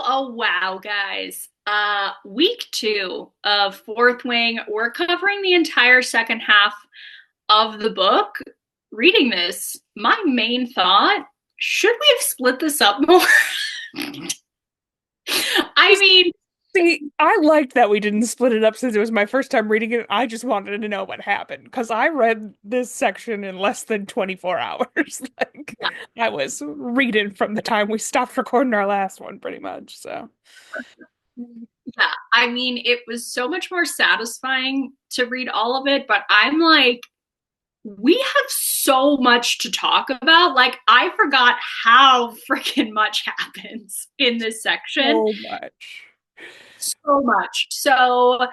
Oh wow, guys. Week two of Fourth Wing. We're covering the entire second half of the book. Reading this, my main thought, should we have split this up more? I mean, See, I liked that we didn't split it up since it was my first time reading it. I just wanted to know what happened because I read this section in less than 24 hours. Like, I was reading from the time we stopped recording our last one, pretty much. So, yeah, I mean, it was so much more satisfying to read all of it, but I'm like, we have so much to talk about. Like, I forgot how freaking much happens in this section. so much. So much. So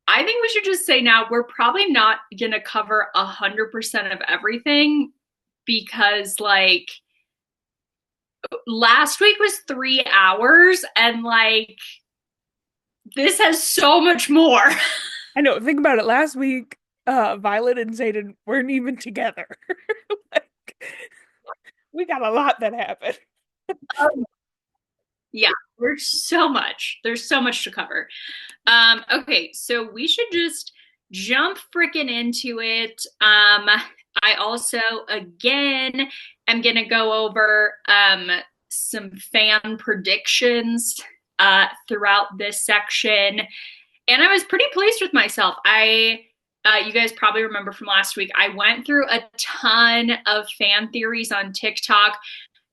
I think we should just say now we're probably not gonna cover 100% of everything because like last week was 3 hours and like this has so much more. I know, think about it. Last week, Violet and Zayden weren't even together. Like, we got a lot that happened. Yeah, there's so much to cover. Okay, so we should just jump freaking into it. I also, again, am going to go over some fan predictions throughout this section. And I was pretty pleased with myself. You guys probably remember from last week, I went through a ton of fan theories on TikTok.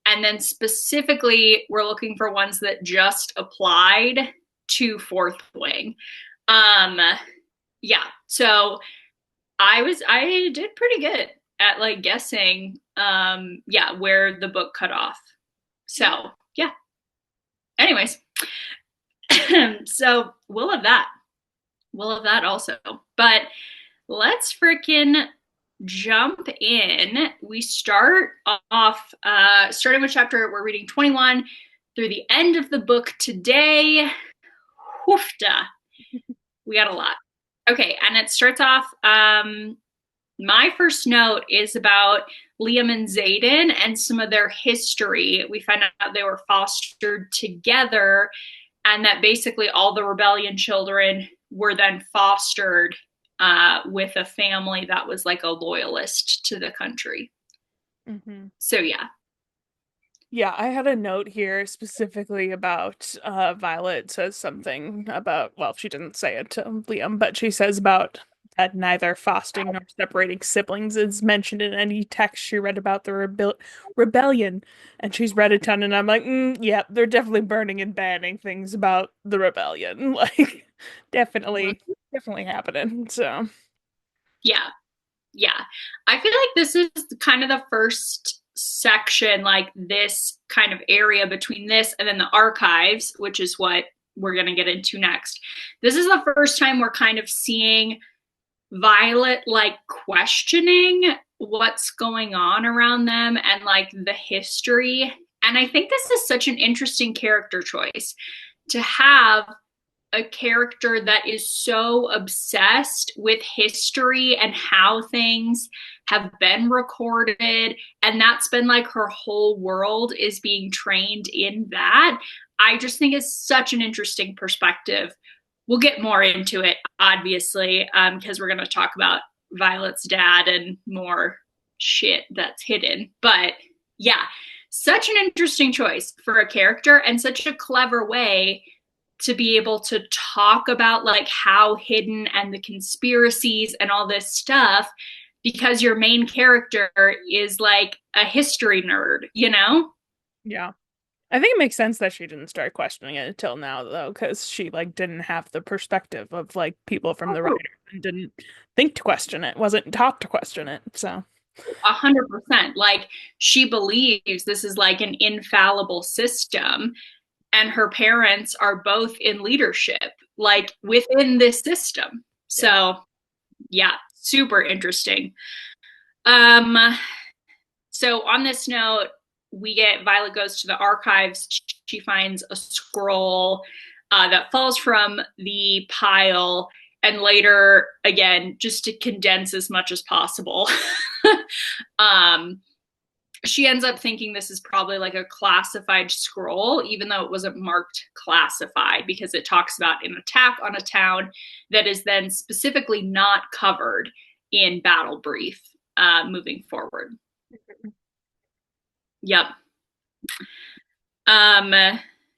And then specifically, we're looking for ones that just applied to Fourth Wing. Um, yeah, so I did pretty good at like guessing, yeah, where the book cut off. So yeah. Anyways, so we'll have that. We'll have that also. But let's freaking jump in. We start off starting with chapter, we're reading 21 through the end of the book today. Woofda. We got a lot. Okay, and it starts off. My first note is about Liam and Zayden and some of their history. We find out they were fostered together, and that basically all the rebellion children were then fostered with a family that was like a loyalist to the country. Hmm. So yeah. Yeah, I had a note here specifically about Violet says something about, well, she didn't say it to Liam, but she says about that neither fostering nor separating siblings is mentioned in any text she read about the rebellion. And she's read a ton, and I'm like, yeah, they're definitely burning and banning things about the rebellion. Like, definitely happening. So, Yeah. Yeah. I feel like this is kind of the first section, like this kind of area between this and then the archives, which is what we're going to get into next. This is the first time we're kind of seeing Violet like questioning what's going on around them and like the history. And I think this is such an interesting character choice to have a character that is so obsessed with history and how things have been recorded, and that's been like her whole world is being trained in that. I just think it's such an interesting perspective. We'll get more into it, obviously, because we're going to talk about Violet's dad and more shit that's hidden. But yeah, such an interesting choice for a character and such a clever way to be able to talk about like how hidden and the conspiracies and all this stuff, because your main character is like a history nerd, you know? yeah. I think it makes sense that she didn't start questioning it until now, though, because she like didn't have the perspective of like people from the Oh, writer and didn't think to question it, wasn't taught to question it. So 100%. Like she believes this is like an infallible system, and her parents are both in leadership, like within this system. yeah. So yeah, super interesting. Um, so on this note, we get Violet goes to the archives. She finds a scroll that falls from the pile, and later, again, just to condense as much as possible, um, she ends up thinking this is probably like a classified scroll, even though it wasn't marked classified, because it talks about an attack on a town that is then specifically not covered in battle brief moving forward. Yep. Um,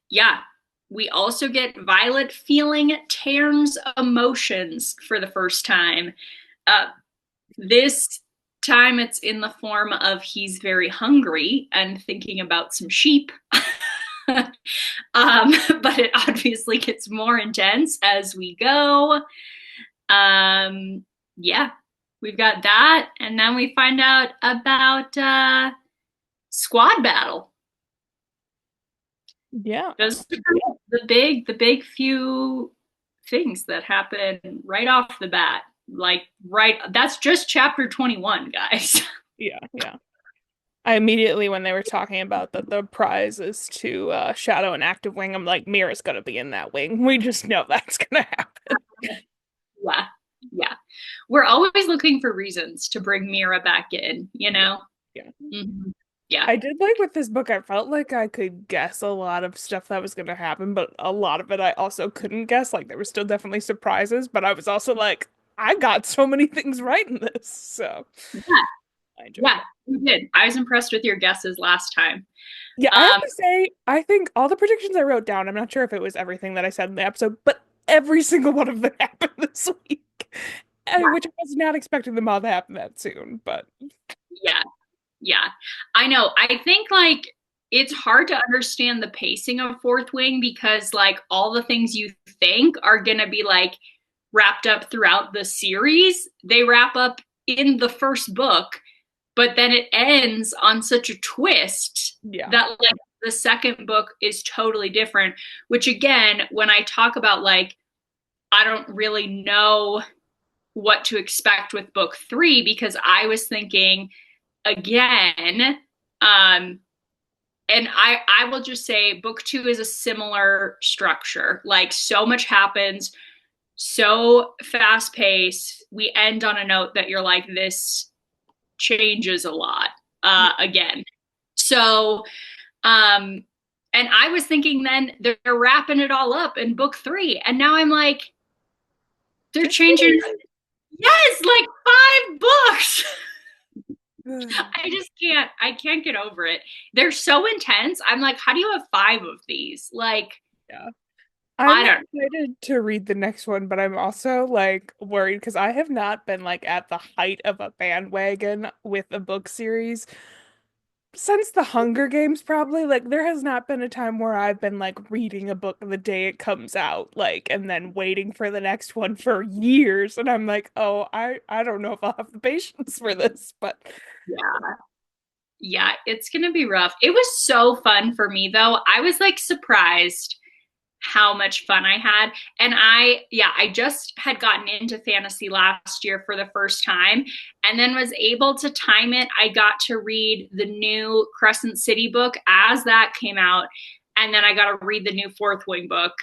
yeah. We also get Violet feeling Tairn's emotions for the first time. This time it's in the form of he's very hungry and thinking about some sheep. But it obviously gets more intense as we go. Yeah, we've got that. And then we find out about squad battle. Yeah. Those are the big few things that happen right off the bat. Like right, that's just chapter 21, guys. Yeah, yeah. I immediately, when they were talking about that the prize is to shadow an active wing, I'm like, Mira's gonna be in that wing. We just know that's gonna happen. Yeah, yeah. We're always looking for reasons to bring Mira back in, you Yeah, know? yeah. Mm-hmm. Yeah. I did like with this book, I felt like I could guess a lot of stuff that was gonna happen, but a lot of it I also couldn't guess. Like there were still definitely surprises, but I was also like, I got so many things right in this. So Yeah. I enjoyed Yeah, that. you did. I was impressed with your guesses last time. Yeah, I have Um, to say, I think all the predictions I wrote down, I'm not sure if it was everything that I said in the episode, but every single one of them happened this week. Which I was not expecting them all to happen that soon, but yeah, yeah. I know. I think like it's hard to understand the pacing of Fourth Wing because like all the things you think are gonna be like wrapped up throughout the series. They wrap up in the first book, but then it ends on such a twist yeah. that like the second book is totally different, which again, when I talk about like I don't really know what to expect with book 3 because I was thinking again and I will just say book 2 is a similar structure. Like so much happens, so fast paced. We end on a note that you're like this changes a lot again. So, and I was thinking then they're wrapping it all up in book 3. And now I'm like, they're Just changing. Yes, like 5 books. kidding. I can't get over it. They're so intense. I'm like, how do you have 5 of these? Like, Yeah. I I'm don't excited to read the next one, but I'm also like worried because I have not been like at the height of a bandwagon with a book series since the Hunger Games, probably. Like there has not been a time where I've been like reading a book the day it comes out, like, and then waiting for the next one for years. And I'm like, oh, I don't know if I'll have the patience for this, but yeah. Yeah, it's gonna be rough. It was so fun for me though. I was like surprised how much fun I had. And I just had gotten into fantasy last year for the first time and then was able to time it. I got to read the new Crescent City book as that came out. And then I got to read the new Fourth Wing book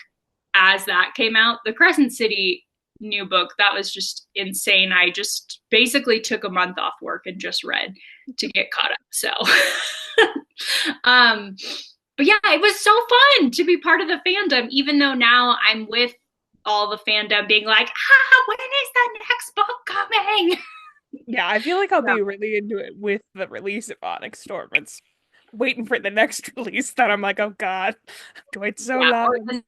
as that came out. The Crescent City new book, that was just insane. I just basically took a month off work and just read to get caught up. So, um, but yeah, it was so fun to be part of the fandom, even though now I'm with all the fandom being like, when is the next book coming? yeah, I feel like I'll Yeah, be really into it with the release of Onyx Storm. It's waiting for the next release that I'm like, oh God, I've waited so yeah. Or long.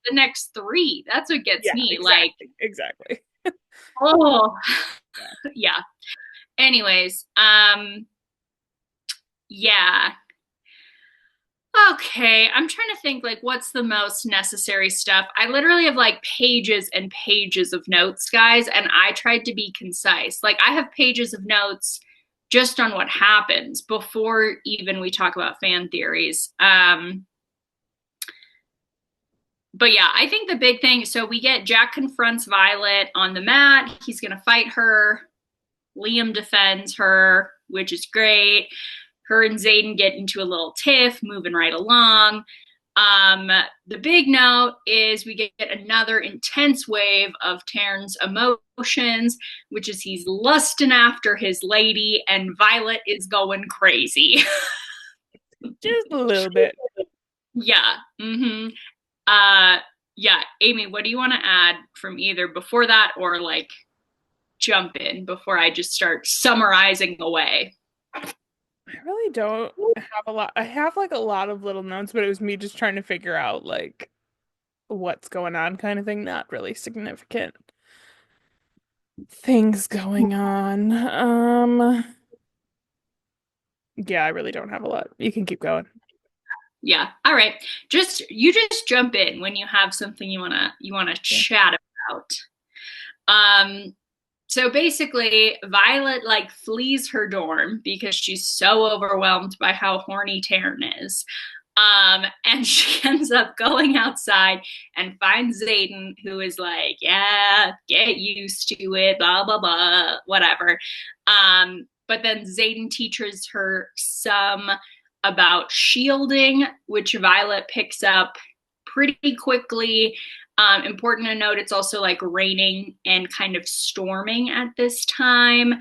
the next 3. That's what gets Yeah, me. Like, exactly. Exactly. oh Yeah. yeah. Anyways, yeah. Okay, I'm trying to think like what's the most necessary stuff. I literally have like pages and pages of notes, guys, and I tried to be concise. Like I have pages of notes just on what happens before even we talk about fan theories. But yeah, I think the big thing, so we get Jack confronts Violet on the mat. He's going to fight her. Liam defends her, which is great. Her and Xaden get into a little tiff, moving right along. Um, the big note is we get another intense wave of Taryn's emotions, which is he's lusting after his lady, and Violet is going crazy. Just a little bit. Yeah. Mm-hmm. Uh, yeah. Amy, what do you want to add from either before that or like jump in before I just start summarizing away? I really don't have a lot. I have like a lot of little notes, but it was me just trying to figure out like what's going on kind of thing. Not really significant things going on. Yeah, I really don't have a lot. You can keep going. Yeah. All right. Just jump in when you have something you wanna Yeah. chat about. Um, so basically, Violet like flees her dorm because she's so overwhelmed by how horny Taryn is. And she ends up going outside and finds Zayden, who is like, yeah, get used to it, blah, blah, blah, whatever. But then Zayden teaches her some about shielding, which Violet picks up pretty quickly. Important to note, it's also like raining and kind of storming at this time.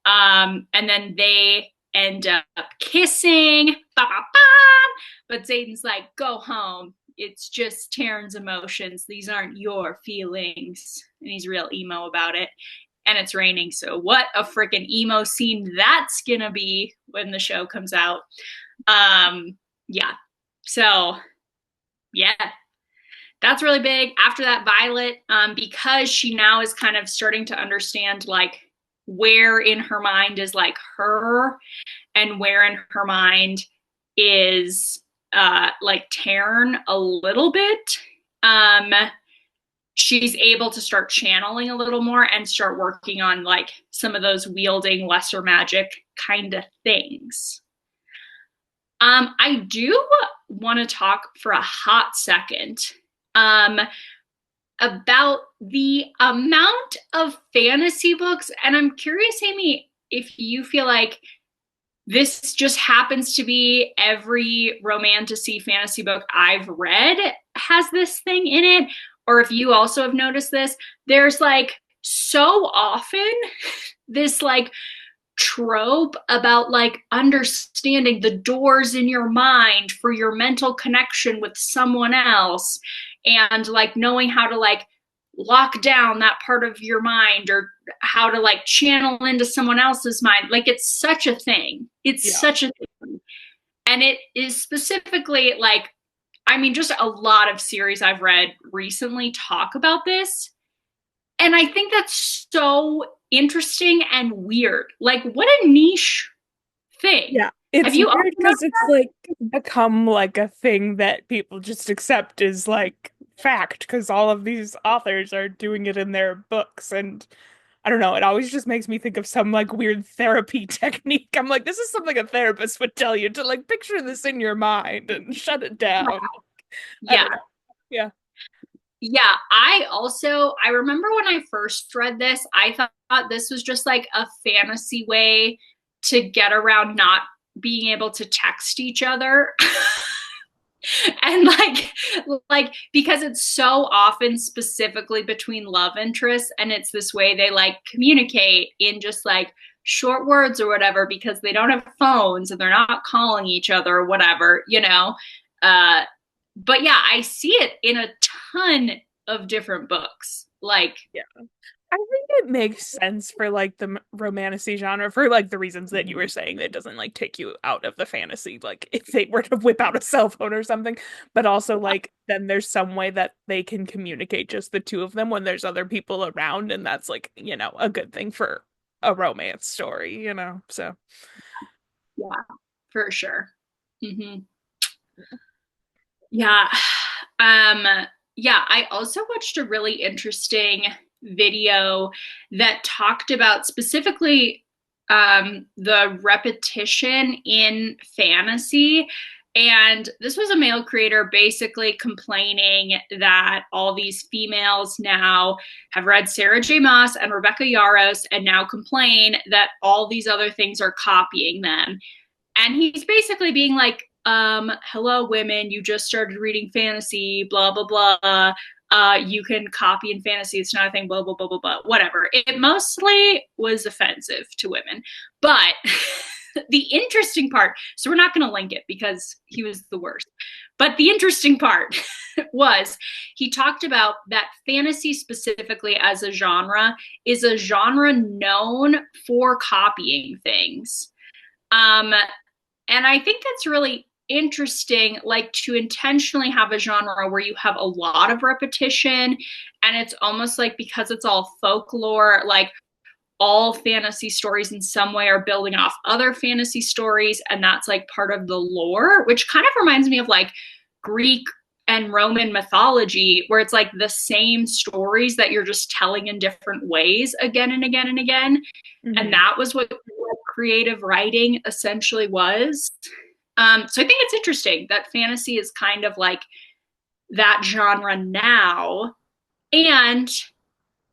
And then they end up kissing. Ba, ba, ba. But Zayden's like, go home. It's just Taryn's emotions. These aren't your feelings. And he's real emo about it. And it's raining. So, what a freaking emo scene that's going to be when the show comes out. Yeah. So, yeah, that's really big. After that, Violet, because she now is kind of starting to understand like where in her mind is like her and where in her mind is like Taryn a little bit. Um, she's able to start channeling a little more and start working on like some of those wielding lesser magic kind of things. I do want to talk for a hot second um, about the amount of fantasy books. And I'm curious, Amy, if you feel like this just happens to be every romantasy fantasy book I've read has this thing in it, or if you also have noticed this, there's like so often this like trope about like understanding the doors in your mind for your mental connection with someone else and like knowing how to like lock down that part of your mind or how to like channel into someone else's mind. Like it's such a thing. It's Yeah. such a thing. And it is specifically like, I mean, just a lot of series I've read recently talk about this. And I think that's so interesting and weird. Like, what a niche thing. Yeah. Have It's you also weird because noticed it's that? like become like a thing that people just accept as like fact because all of these authors are doing it in their books. And I don't know, it always just makes me think of some like weird therapy technique. I'm like, this is something a therapist would tell you to like picture this in your mind and shut it down. I Yeah. don't know. Yeah. Yeah. I remember when I first read this, I thought this was just like a fantasy way to get around not being able to text each other. And like because it's so often specifically between love interests and it's this way they like communicate in just like short words or whatever because they don't have phones and they're not calling each other or whatever, you know. uh but yeah, I see it in a ton of different books like Yeah. I think it makes sense for like the romantasy genre for like the reasons that you were saying that it doesn't like take you out of the fantasy, like if they were to whip out a cell phone or something, but also like then there's some way that they can communicate just the two of them when there's other people around, and that's like, you know, a good thing for a romance story, you know? So, yeah, for sure. Hmm. Yeah. Um, yeah, I also watched a really interesting video that talked about specifically the repetition in fantasy. And this was a male creator basically complaining that all these females now have read Sarah J. Maas and Rebecca Yarros and now complain that all these other things are copying them. And he's basically being like, hello women, you just started reading fantasy, blah blah blah. You can copy in fantasy, it's not a thing, blah blah blah blah blah. Whatever. It mostly was offensive to women. But the interesting part, so we're not going to link it because he was the worst. But the interesting part was he talked about that fantasy specifically as a genre is a genre known for copying things. Um, and I think that's really interesting, like to intentionally have a genre where you have a lot of repetition and it's almost like because it's all folklore, like all fantasy stories in some way are building off other fantasy stories, and that's like part of the lore, which kind of reminds me of like Greek and Roman mythology, where it's like the same stories that you're just telling in different ways again and again and again. And Mm-hmm. that was what creative writing essentially was. So I think it's interesting that fantasy is kind of like that genre now. And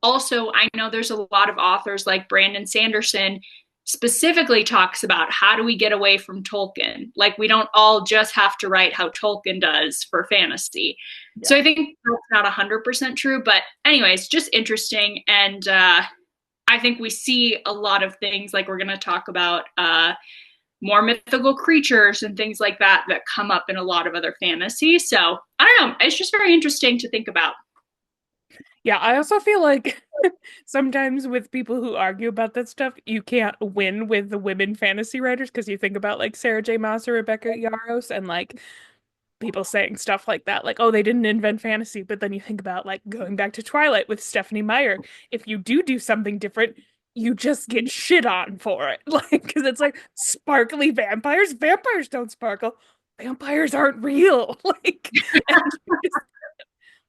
also, I know there's a lot of authors like Brandon Sanderson specifically talks about how do we get away from Tolkien? Like, we don't all just have to write how Tolkien does for fantasy. So Yeah. I think that's not 100% true. But, anyways, just interesting. And I think we see a lot of things like we're going to talk about more mythical creatures and things like that that come up in a lot of other fantasy. So I don't know. It's just very interesting to think about. Yeah, I also feel like sometimes with people who argue about that stuff, you can't win with the women fantasy writers because you think about like Sarah J. Maas or Rebecca Yarros and like people saying stuff like that, like, oh, they didn't invent fantasy. But then you think about like going back to Twilight with Stephanie Meyer. If you do something different, you just get shit on for it. Like, because it's like sparkly vampires. Vampires don't sparkle. Vampires aren't real. Like, and you just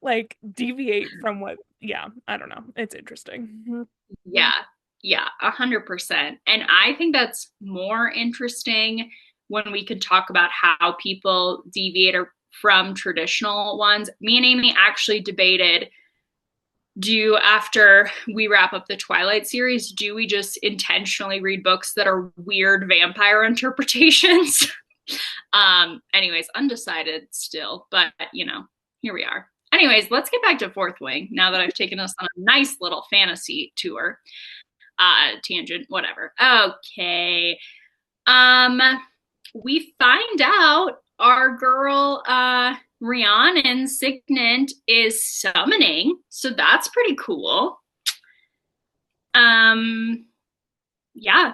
like deviate from what, yeah, I don't know. It's interesting. Yeah, yeah, 100%. And I think that's more interesting when we could talk about how people deviate from traditional ones. Me and Amy actually debated, do after we wrap up the Twilight series, do we just intentionally read books that are weird vampire interpretations? Anyways, undecided still, but here we are. Anyways, let's get back to Fourth Wing now that I've taken us on a nice little fantasy tour. Tangent, whatever. Okay. Um, we find out our girl Rhiannon's Signet is summoning, so that's pretty cool. Um, yeah.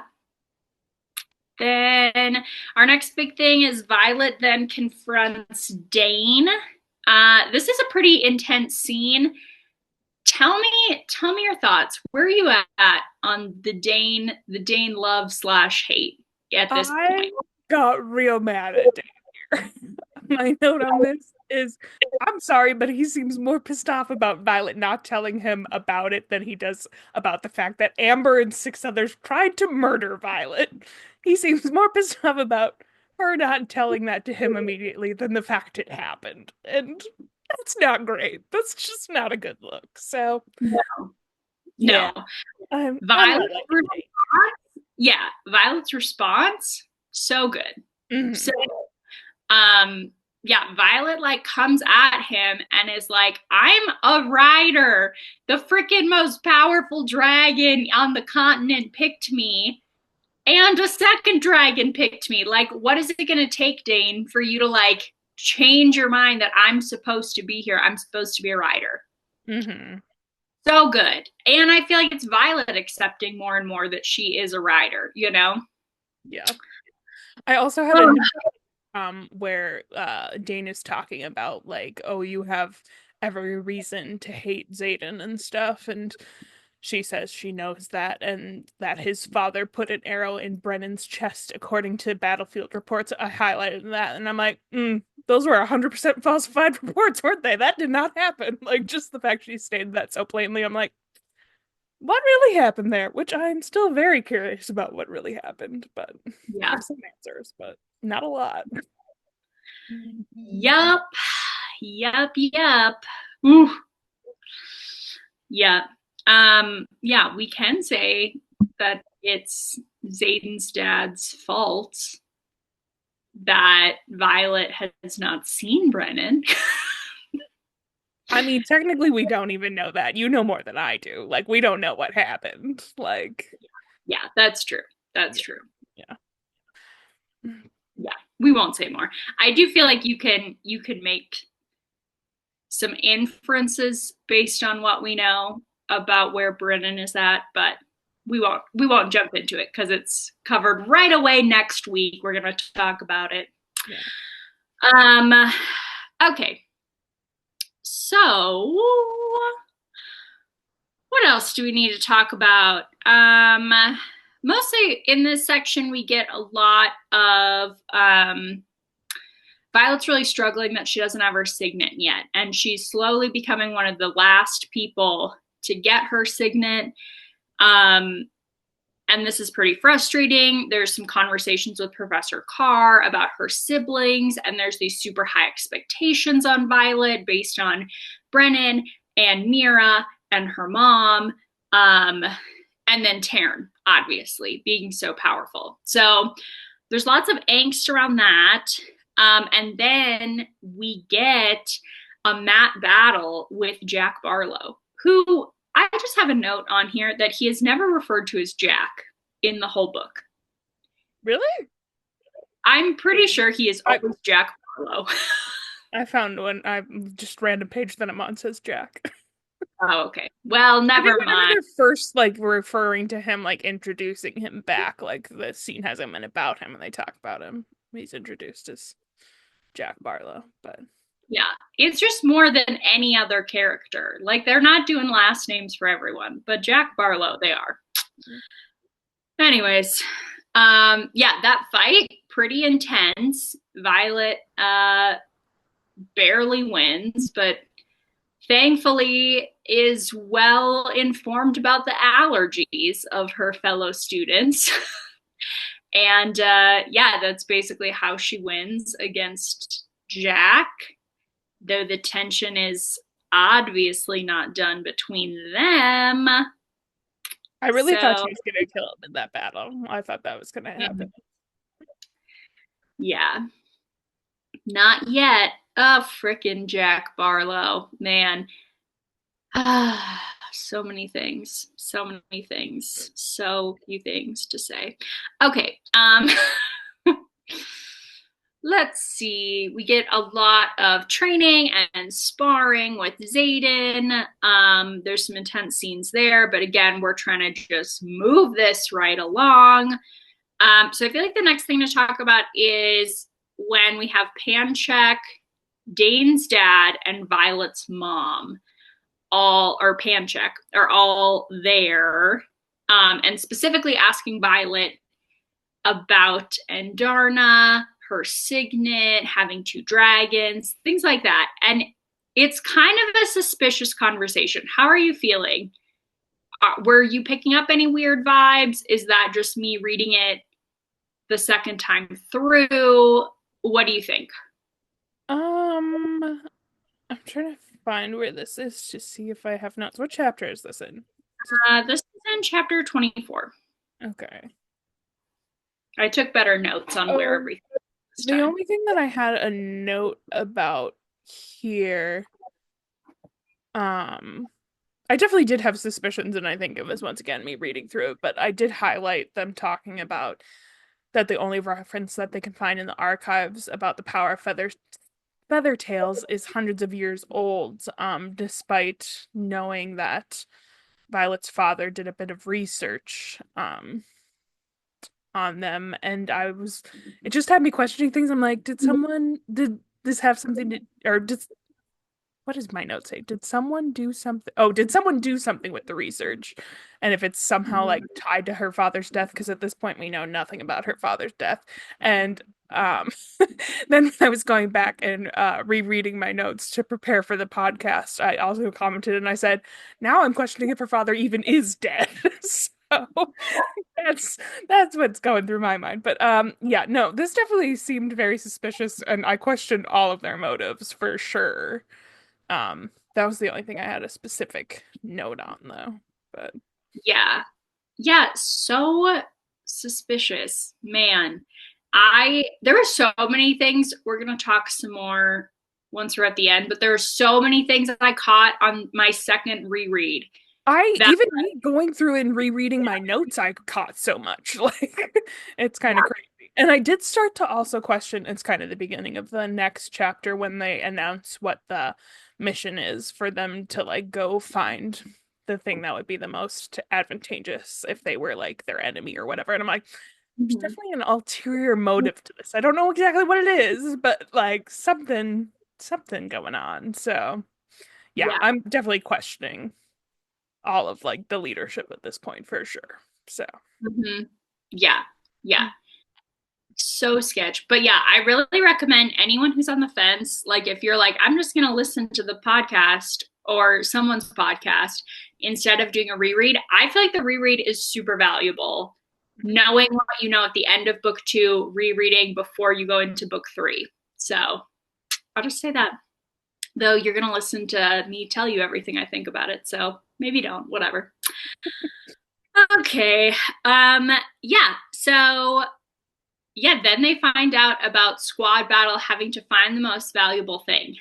Then our next big thing is Violet then confronts Dane. This is a pretty intense scene. Tell me your thoughts. Where are you at on the Dane love slash hate at this I point? got real mad at Dan here. My note on this is I'm sorry, but he seems more pissed off about Violet not telling him about it than he does about the fact that Amber and six others tried to murder Violet. He seems more pissed off about her not telling that to him immediately than the fact it happened. And that's not great. That's just not a good look. So, yeah, No. I'm not Violet's liking response, yeah, Violet's response, so good. it. So um yeah, Violet like comes at him and is like, I'm a rider. The freaking most powerful dragon on the continent picked me. And a second dragon picked me. Like, what is it gonna take, Dane, for you to like change your mind that I'm supposed to be here? I'm supposed to be a rider. Mm-hmm. So good. And I feel like it's Violet accepting more and more that she is a rider? Yeah. I also had a Oh, note where Dane is talking about like, oh, you have every reason to hate Xaden and stuff, and she says she knows that and that his father put an arrow in Brennan's chest according to battlefield reports. I highlighted that and I'm like, those were 100% falsified reports, weren't they? That did not happen. Like just the fact she stated that so plainly, I'm like, what really happened there? Which I'm still very curious about what really happened, but I yeah. have some answers, but not a lot. Yup. Yup. Ooh. Yeah. Yeah, we can say that it's Zayden's dad's fault. that Violet has not seen Brennan. I mean, technically, we don't even know that. You know more than I do. Like, we don't know what happened. Like, Yeah, that's true. That's yeah, true. yeah. Yeah, we won't say more. I do feel like you can make some inferences based on what we know about where Brennan is at, but we won't jump into it because it's covered right away next week. We're gonna talk about it. Yeah. Um okay. So what else do we need to talk about? Mostly in this section we get a lot of Violet's really struggling that she doesn't have her signet yet, and she's slowly becoming one of the last people to get her signet. Um, and this is pretty frustrating. There's some conversations with Professor Carr about her siblings, and there's these super high expectations on Violet based on Brennan and Mira and her mom. Um, and then Taryn, obviously, being so powerful. So there's lots of angst around that. And then we get a mat battle with Jack Barlow, who I just have a note on here that he is never referred to as Jack in the whole book. Really? I'm pretty sure he is I always Jack Barlow. I found one. I just random page that I'm on says Jack. Oh, okay. Well, I think never whenever mind. they're first like referring to him, like introducing him back, like the scene has him and about him, and they talk about him. He's introduced as Jack Barlow, but Yeah, it's just more than any other character. Like they're not doing last names for everyone, but Jack Barlow, they are. Anyways, yeah, that fight pretty intense. Violet barely wins, but thankfully is well informed about the allergies of her fellow students. And yeah, that's basically how she wins against Jack, though the tension is obviously not done between them. I really thought So, she was gonna kill him in that battle. I thought that was gonna happen. yeah, not yet. Oh, frickin' Jack Barlow. Man. So many things. So many things. So few things to say. Okay. Let's see. We get a lot of training and sparring with Zayden. There's some intense scenes there, but again, we're trying to just move this right along. So I feel like the next thing to talk about is when we have Pancheck, Dane's dad, and Violet's mom all, or Pancheck, are all there, and specifically asking Violet about Andarna, her signet, having two dragons, things like that. And it's kind of a suspicious conversation. How are you feeling? Were you picking up any weird vibes? Is that just me reading it the second time through? What do you think? Um, I'm trying to find where this is to see if I have notes. What chapter is this in? This is in chapter 24. Okay. I took better notes on where Oh, everything this the time. only thing that I had a note about here, um, I definitely did have suspicions, and I think it was once again me reading through it, but I did highlight them talking about that the only reference that they can find in the archives about the power of feather tails is hundreds of years old, despite knowing that Violet's father did a bit of research on them, and it just had me questioning things. I'm like, did this have something to, or did what does my note say? Did someone do something? Oh, did someone do something with the research? And if it's somehow like tied to her father's death, because at this point we know nothing about her father's death. And then when I was going back and rereading my notes to prepare for the podcast, I also commented and I said, now I'm questioning if her father even is dead. So that's that's what's going through my mind. But yeah, no, this definitely seemed very suspicious, and I questioned all of their motives for sure. That was the only thing I had a specific note on though. But Yeah. Yeah, so suspicious, man. There are so many things. We're gonna talk some more once we're at the end, but there are so many things that I caught on my second reread I that even me going through and rereading my notes, I caught so much. Like it's kind of crazy. And I did start to also question, it's kind of the beginning of the next chapter when they announce what the mission is for them to like go find the thing that would be the most advantageous if they were like their enemy or whatever. And I'm like, there's Mhm. definitely an ulterior motive to this. I don't know exactly what it is, but like something going on. So yeah, Yeah. I'm definitely questioning all of like the leadership at this point for sure. So, Hmm. Yeah. Yeah. So sketch. But yeah, I really recommend anyone who's on the fence, like if you're like, I'm just going to listen to the podcast or someone's podcast instead of doing a reread, I feel like the reread is super valuable. Knowing what you know at the end of book two, rereading before you go into book three. So I'll just say that. Though you're going to listen to me tell you everything I think about it. So maybe don't, whatever. Okay. Um, yeah. So yeah, then they find out about squad battle having to find the most valuable thing.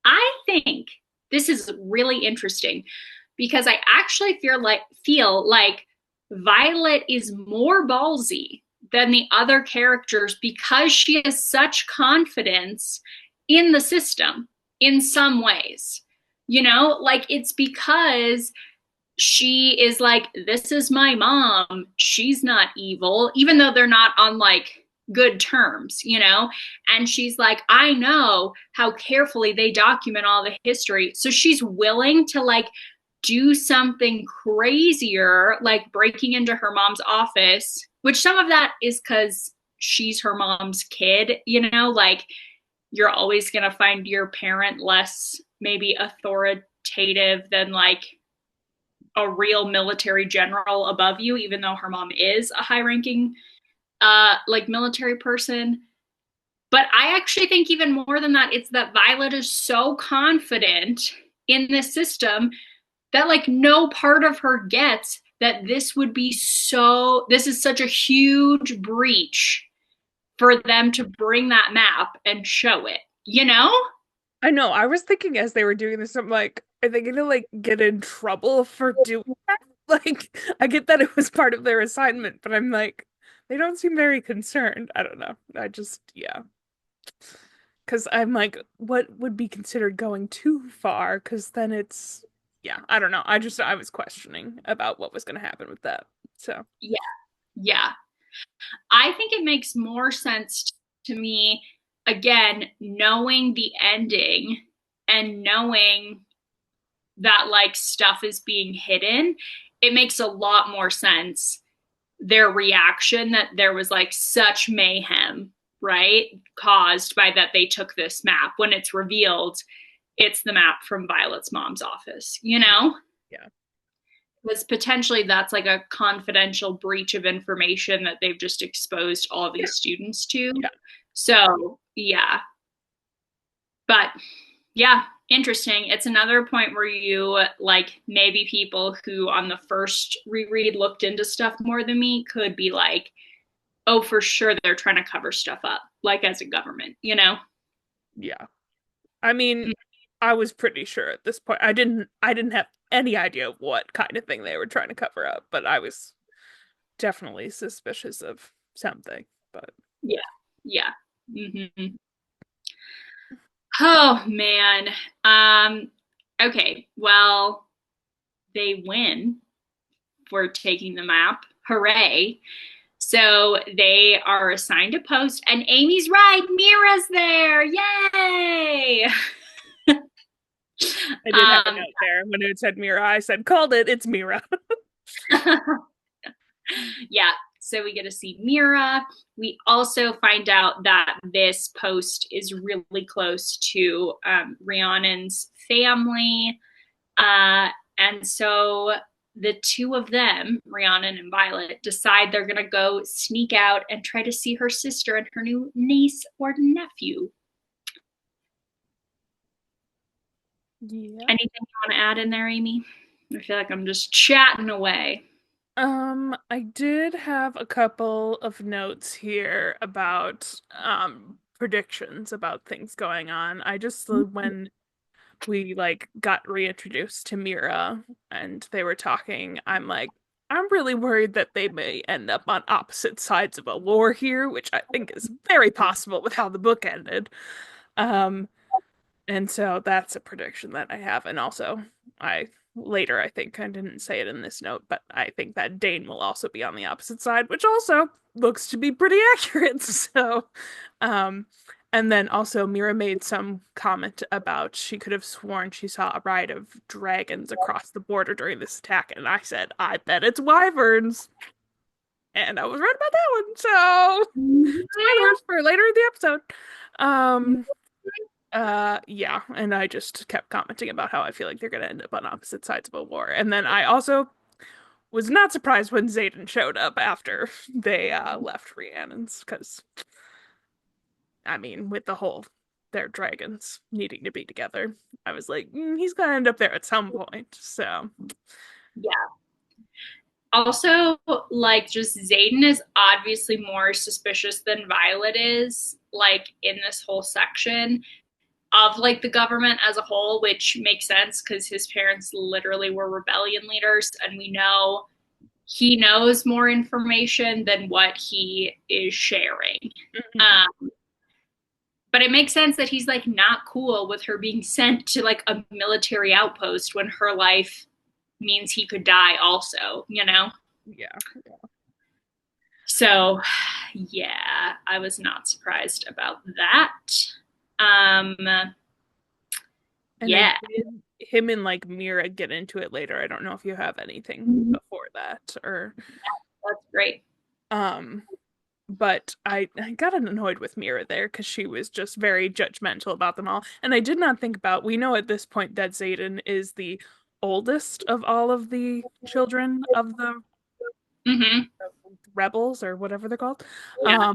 I think this is really interesting because I actually feel like Violet is more ballsy than the other characters because she has such confidence in the system in some ways. You know, like it's because she is like, this is my mom. She's not evil, even though they're not on like good terms, you know? And she's like, I know how carefully they document all the history. So she's willing to like do something crazier, like breaking into her mom's office, which some of that is because she's her mom's kid, you know? Like, you're always going to find your parent less maybe authoritative than like a real military general above you, even though her mom is a high ranking like military person. But I actually think even more than that, it's that Violet is so confident in this system that like no part of her gets that this is such a huge breach for them to bring that map and show it, you know? I know. I was thinking as they were doing this, I'm like, are they gonna like get in trouble for doing that? Like, I get that it was part of their assignment, but I'm like, they don't seem very concerned. I don't know. I just, yeah. Because I'm like, what would be considered going too far? Because then it's, yeah, I don't know. I was questioning about what was going to happen with that. So, Yeah. Yeah. I think it makes more sense to me, again, knowing the ending and knowing that like stuff is being hidden. It makes a lot more sense their reaction that there was like such mayhem, right? Caused by that they took this map when it's revealed it's the map from Violet's mom's office, you know? yeah. Because potentially that's like a confidential breach of information that they've just exposed all Yeah. these students to. Yeah. So, yeah. But yeah, interesting. It's another point where you like maybe people who on the first reread looked into stuff more than me could be like, oh, for sure they're trying to cover stuff up, like as a government, you know? Yeah. I mean, I was pretty sure at this point. I didn't have any idea what kind of thing they were trying to cover up, but I was definitely suspicious of something. But Yeah. Yeah. Mm-hmm. Oh man. Um, okay. Well, they win for taking the map. Hooray. So they are assigned a post, and Amy's right. Mira's there. Yay. I did have a um, note there when it said Mira. I said, called it. It's Mira. yeah. So we get to see Mira. We also find out that this post is really close to Rhiannon's family. Uh, and so the two of them, Rhiannon and Violet, decide they're going to go sneak out and try to see her sister and her new niece or nephew. Yeah. Anything you want to add in there, Amy? I feel like I'm just chatting away. I did have a couple of notes here about predictions about things going on. I just when we like got reintroduced to Mira and they were talking, I'm like, I'm really worried that they may end up on opposite sides of a war here, which I think is very possible with how the book ended. Um, and so that's a prediction that I have. And also, I later, I think I didn't say it in this note, but I think that Dane will also be on the opposite side, which also looks to be pretty accurate. So, um, and then also Mira made some comment about she could have sworn she saw a ride of dragons across the border during this attack, and I said, I bet it's wyverns. And I was right about that one. So, spoilers for later in the episode. Um, yeah, and I just kept commenting about how I feel like they're gonna end up on opposite sides of a war. And then I also was not surprised when Xaden showed up after they left Rhiannon's, because I mean, with the whole their dragons needing to be together, I was like, he's gonna end up there at some point. So Yeah. Also, like, just Xaden is obviously more suspicious than Violet is, like, in this whole section of like the government as a whole, which makes sense because his parents literally were rebellion leaders, and we know he knows more information than what he is sharing. Um, but it makes sense that he's like not cool with her being sent to like a military outpost when her life means he could die also, you know? yeah. So yeah, I was not surprised about that. Um And I yeah. did him and like Mira get into it later. I don't know if you have anything before that or That's great. um but I got annoyed with Mira there because she was just very judgmental about them all. And I did not think about, we know at this point that Xaden is the oldest of all of the children of the Mm-hmm. rebels or whatever they're called. Yeah.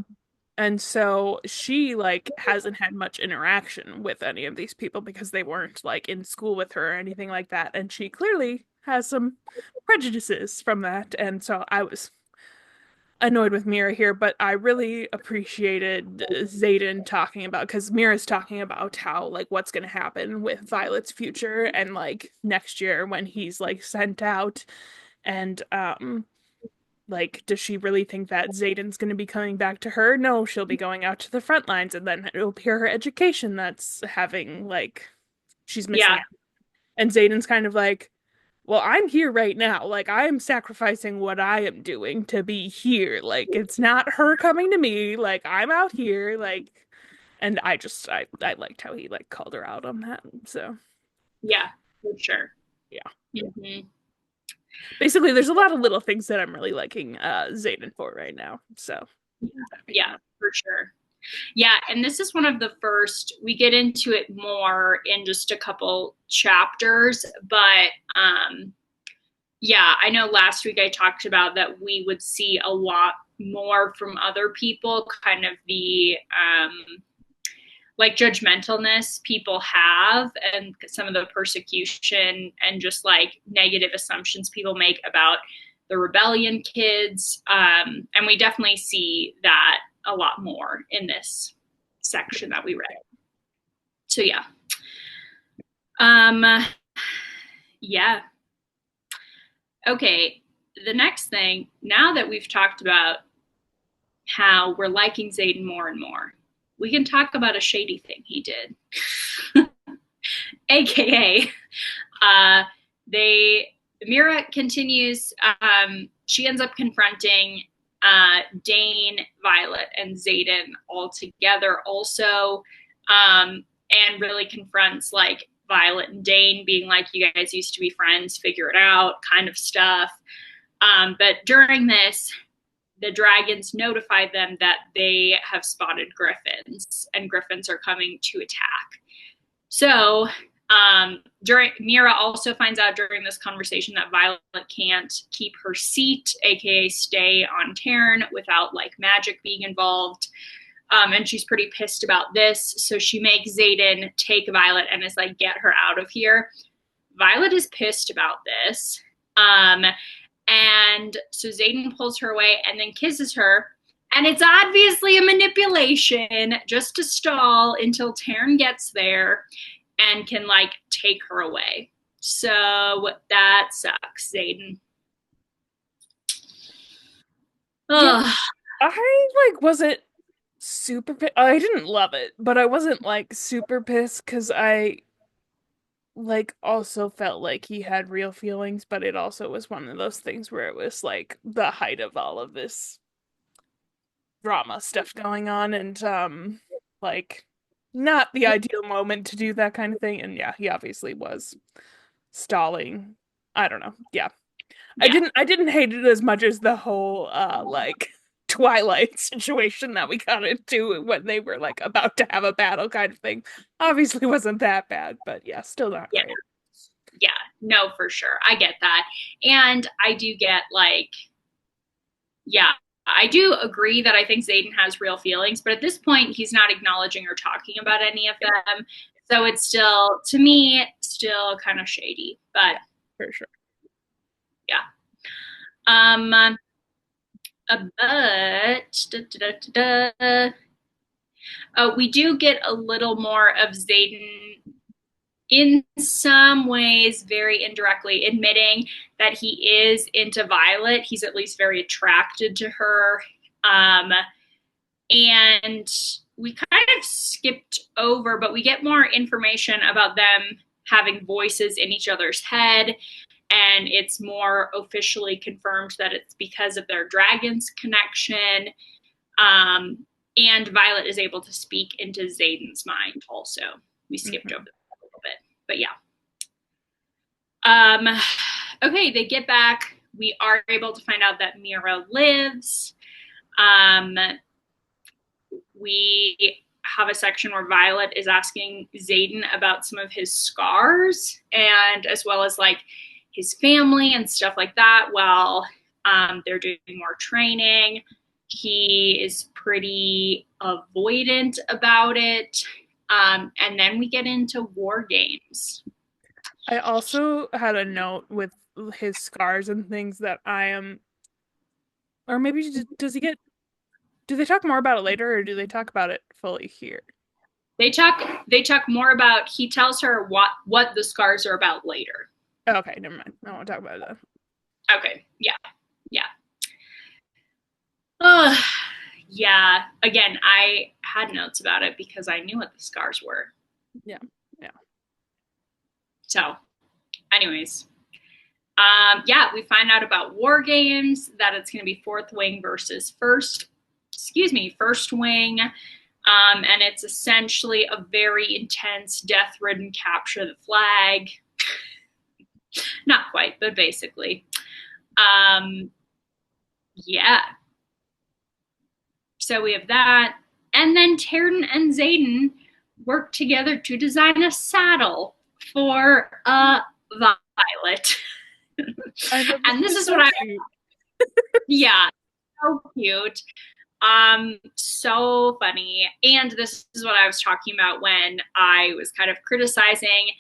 And so she like hasn't had much interaction with any of these people because they weren't like in school with her or anything like that. And she clearly has some prejudices from that. And so I was annoyed with Mira here, but I really appreciated Xaden talking about, because Mira's talking about how like what's gonna happen with Violet's future and like next year when he's like sent out, and like does she really think that Xaden's gonna be coming back to her? No, she'll be going out to the front lines, and then it'll be her education that's having like she's missing Yeah. out. And Xaden's kind of like, well, I'm here right now. Like, I am sacrificing what I am doing to be here. Like, it's not her coming to me. Like, I'm out here. Like, and I liked how he like called her out on that. So, Yeah, for sure. yeah. Mm-hmm. Basically, there's a lot of little things that I'm really liking Xaden for right now. So, Yeah, for sure. Yeah, and this is one of the first, we get into it more in just a couple chapters, but yeah, I know last week I talked about that we would see a lot more from other people, kind of the like judgmentalness people have and some of the persecution and just like negative assumptions people make about the rebellion kids. And we definitely see that a lot more in this section that we read. So yeah. Um yeah. Okay. The next thing, now that we've talked about how we're liking Xaden more and more, we can talk about a shady thing he did. AKA, they Mira continues. She ends up confronting Dane, Violet, and Xaden all together, also, and really confronts like Violet and Dane, being like, "You guys used to be friends. Figure it out," kind of stuff. But during this, the dragons notify them that they have spotted griffins, and griffins are coming to attack. So during Mira also finds out during this conversation that Violet can't keep her seat, aka stay on Terran, without like magic being involved. And she's pretty pissed about this. So she makes Xaden take Violet and is like, get her out of here. Violet is pissed about this. And so Xaden pulls her away and then kisses her. And it's obviously a manipulation just to stall until Taryn gets there and can like take her away. So that sucks, Xaden. Yeah, Ugh. I like wasn't super pissed. I didn't love it, but I wasn't like super pissed because I like also felt like he had real feelings, but it also was one of those things where it was like the height of all of this drama stuff going on and like not the ideal moment to do that kind of thing. And yeah, he obviously was stalling. I don't know. Yeah. Yeah, I didn't hate it as much as the whole like Twilight situation that we got into when they were like about to have a battle kind of thing. Obviously wasn't that bad, but yeah, still not yeah, great. yeah. No, for sure. I get that. And I do get like, yeah, I do agree that I think Xaden has real feelings, but at this point, he's not acknowledging or talking about any of them. So it's still, to me, still kind of shady. But Yeah, for sure. yeah. Um, but we do get a little more of Xaden in some ways very indirectly admitting that he is into Violet. He's at least very attracted to her. Um, and we kind of skipped over, but we get more information about them having voices in each other's head. And it's more officially confirmed that it's because of their dragon's connection. Um, and Violet is able to speak into Xaden's mind also. We skipped over Hmm. that a little bit. But yeah. Um, okay, they get back. We are able to find out that Mira lives. Um, we have a section where Violet is asking Xaden about some of his scars and as well as like his family and stuff like that while they're doing more training. He is pretty avoidant about it. And then we get into war games. I also had a note with his scars and things that I am, or maybe does he get, do they talk more about it later or do they talk about it fully here? They talk more about he tells her what the scars are about later. Okay, never mind. I won't talk about it then. Okay. Yeah. Yeah. Uh, yeah. Again, I had notes about it because I knew what the scars were. Yeah. Yeah. So, anyways, yeah, we find out about war games that it's going to be fourth wing versus first wing. And it's essentially a very intense, death ridden capture the flag. Not quite, but basically. Um, yeah. So we have that. And then Taryn and Xaden work together to design a saddle for Violet. I know this And this is is so what I, cute. yeah, so cute. So funny. And this is what I was talking about when I was kind of criticizing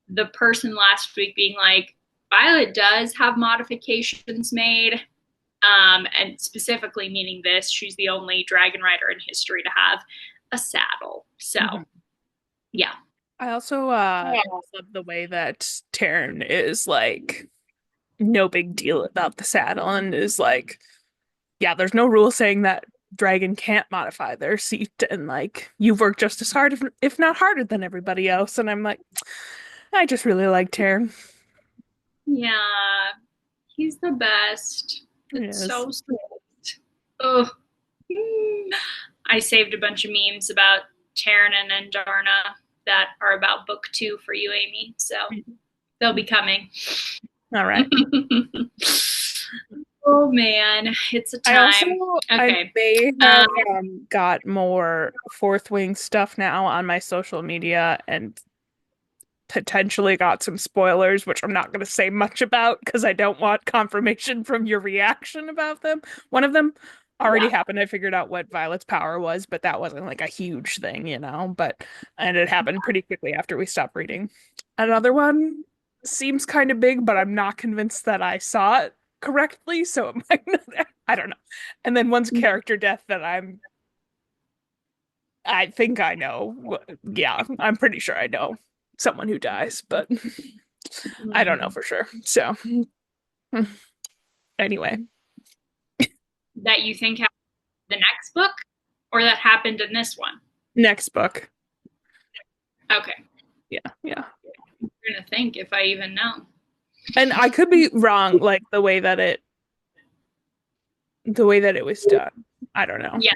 the person last week being like, Violet does have modifications made. And specifically meaning this, she's the only dragon rider in history to have a saddle. So, Mhm. yeah. I also love the way that Taryn is like no big deal about the saddle and is like, yeah, there's no rule saying that dragon can't modify their seat and like you've worked just as hard if not harder than everybody else. And I'm like, I just really like Taryn. Yeah. He's the best. It's Yes. so sweet. Oh, I saved a bunch of memes about Taryn and Darna that are about book 2 for you, Amy. So they'll be coming. All right. Oh man, it's a I also time. I Okay. may Um, have got more Fourth Wing stuff now on my social media and potentially got some spoilers, which I'm not going to say much about because I don't want confirmation from your reaction about them. One of them already yeah. happened. I figured out what Violet's power was, but that wasn't like a huge thing, you know. But and it happened pretty quickly after we stopped reading. Another one seems kind of big, but I'm not convinced that I saw it. correctly, so it might not, I don't know. And then one's character death that I think I know. Yeah, I'm pretty sure I know someone who dies, but I don't know Mm. for sure. So anyway, That you think happened in the next book or that happened in this one? next book. Okay. Yeah, yeah. I'm going to think if I even know. And I could be wrong, like the way that it was done. I don't know. Yeah.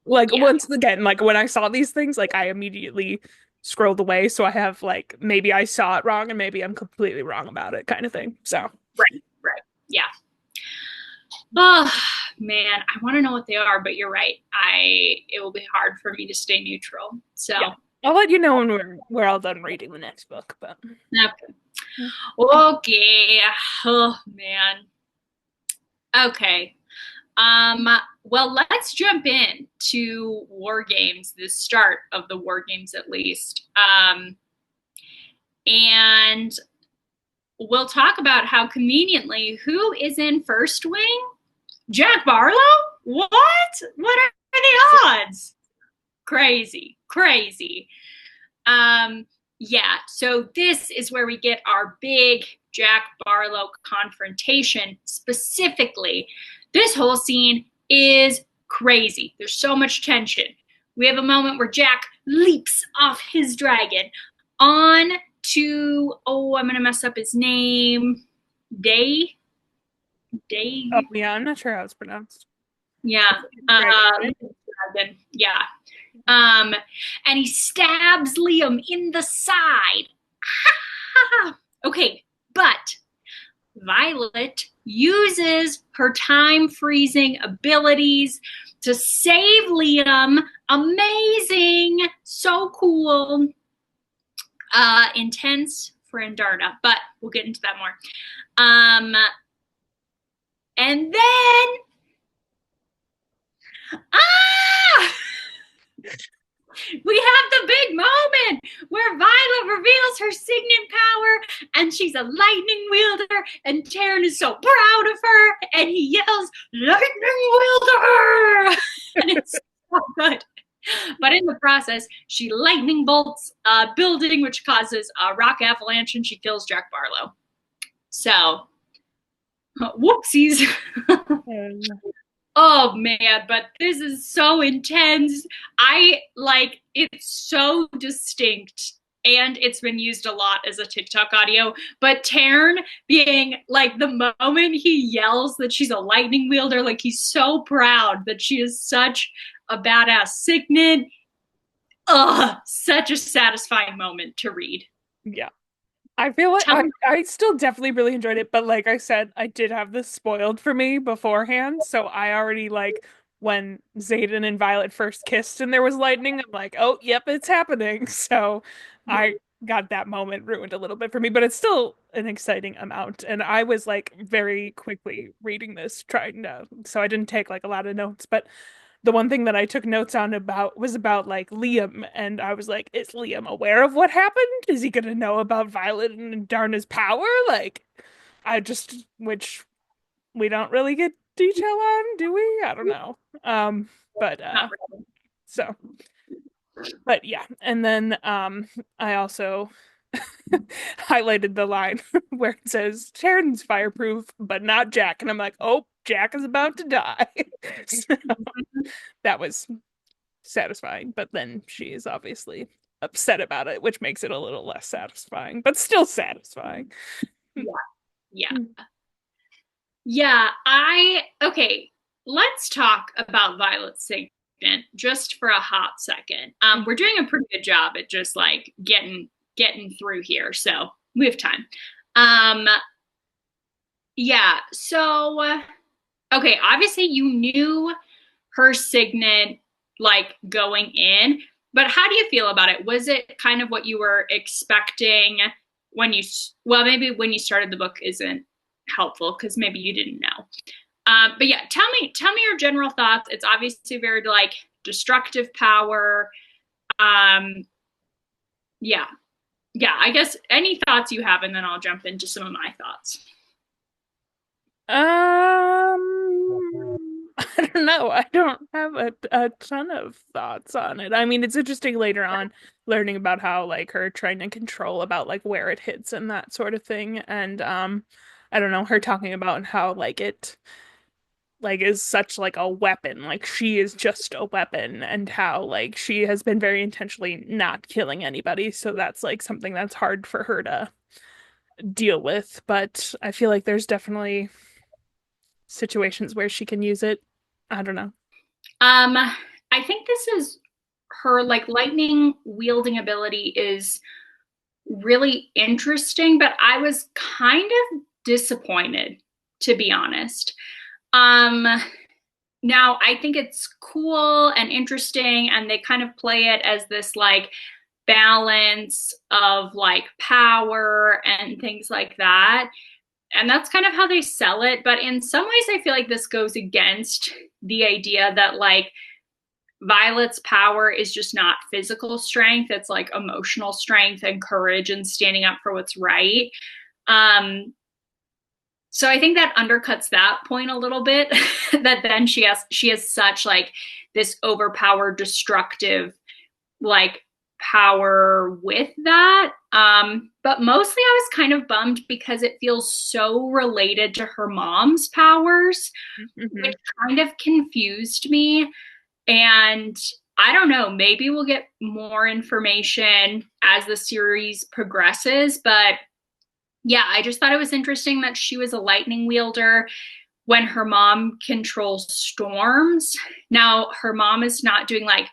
Like Yeah. once again, like when I saw these things, like I immediately scrolled away. So I have like maybe I saw it wrong and maybe I'm completely wrong about it kind of thing. So Right. Right. Yeah. Oh man, I want to know what they are, but you're right. It will be hard for me to stay neutral. yeah. So I'll let you know when we're all done reading the next book, but okay. Okay. Oh man. Okay. Um, well, let's jump in to War Games, the start of the War Games at least. And we'll talk about how conveniently who is in first wing? Jack Barlow? What? What are the odds? Crazy, crazy. Um, yeah, so this is where we get our big Jack Barlow confrontation. Specifically, this whole scene is crazy. There's so much tension. We have a moment where Jack leaps off his dragon on to, oh, I'm going to mess up his name. Day? oh Day? yeah, I'm not sure how it's pronounced. Yeah. Dragon, right? Dragon. Yeah. Um, and he stabs Liam in the side. Okay, but Violet uses her time freezing abilities to save Liam. Amazing. So cool. Intense for Andarna, but we'll get into that more. And then ah we have the big moment where Violet reveals her signet power and she's a lightning wielder, and Taryn is so proud of her and he yells, "Lightning wielder!" And it's so good. But in the process, she lightning bolts a building, which causes a rock avalanche, and she kills Jack Barlow. So, whoopsies. Um, Oh man, but this is so intense. I like it's so distinct and it's been used a lot as a TikTok audio. But Taryn being like the moment he yells that she's a lightning wielder, like he's so proud that she is such a badass signet. Ugh, such a satisfying moment to read. yeah. I feel like Tell me. I still definitely really enjoyed it, but like I said, I did have this spoiled for me beforehand, so I already like when Xaden and Violet first kissed and there was lightning, I'm like, oh, yep, it's happening. So I got that moment ruined a little bit for me, but it's still an exciting amount. And I was like very quickly reading this, trying to, so I didn't take like a lot of notes, but the one thing that I took notes on about was about like Liam, and I was like, is Liam aware of what happened? Is he gonna know about Violet and Darna's power? Like, which we don't really get detail on, do we? I don't know. But Not really. so, but yeah, and then I also highlighted the line where it says Sharon's fireproof, but not Jack, and I'm like, oh, Jack is about to die. So that was satisfying, but then she is obviously upset about it, which makes it a little less satisfying, but still satisfying. Yeah, yeah. Yeah, okay, let's talk about Violet's segment just for a hot second. We're doing a pretty good job at just like getting through here, so we have time. Um, yeah, so okay, obviously you knew her signet like going in, but how do you feel about it? Was it kind of what you were expecting when you, well, maybe when you started the book isn't helpful because maybe you didn't know. But yeah, tell me your general thoughts. It's obviously very like destructive power. Um, yeah, yeah. I guess any thoughts you have, and then I'll jump into some of my thoughts. I don't know. I don't have a ton of thoughts on it. I mean, it's interesting later on learning about how like her trying to control about like where it hits and that sort of thing. And I don't know, her talking about how like it like is such like a weapon. Like she is just a weapon and how like she has been very intentionally not killing anybody. So that's like something that's hard for her to deal with. But I feel like there's definitely situations where she can use it. I don't know. I think this is her like lightning wielding ability is really interesting, but I was kind of disappointed, to be honest. Um, Now I think it's cool and interesting, and they kind of play it as this like balance of like power and things like that. And that's kind of how they sell it. But in some ways, I feel like this goes against the idea that like Violet's power is just not physical strength, it's like emotional strength and courage and standing up for what's right. Um, so I think that undercuts that point a little bit that then she has such like this overpowered destructive like power with that. But mostly I was kind of bummed because it feels so related to her mom's powers, which Hmm. kind of confused me. And I don't know, maybe we'll get more information as the series progresses. But yeah, I just thought it was interesting that she was a lightning wielder when her mom controls storms. Now, her mom is not doing like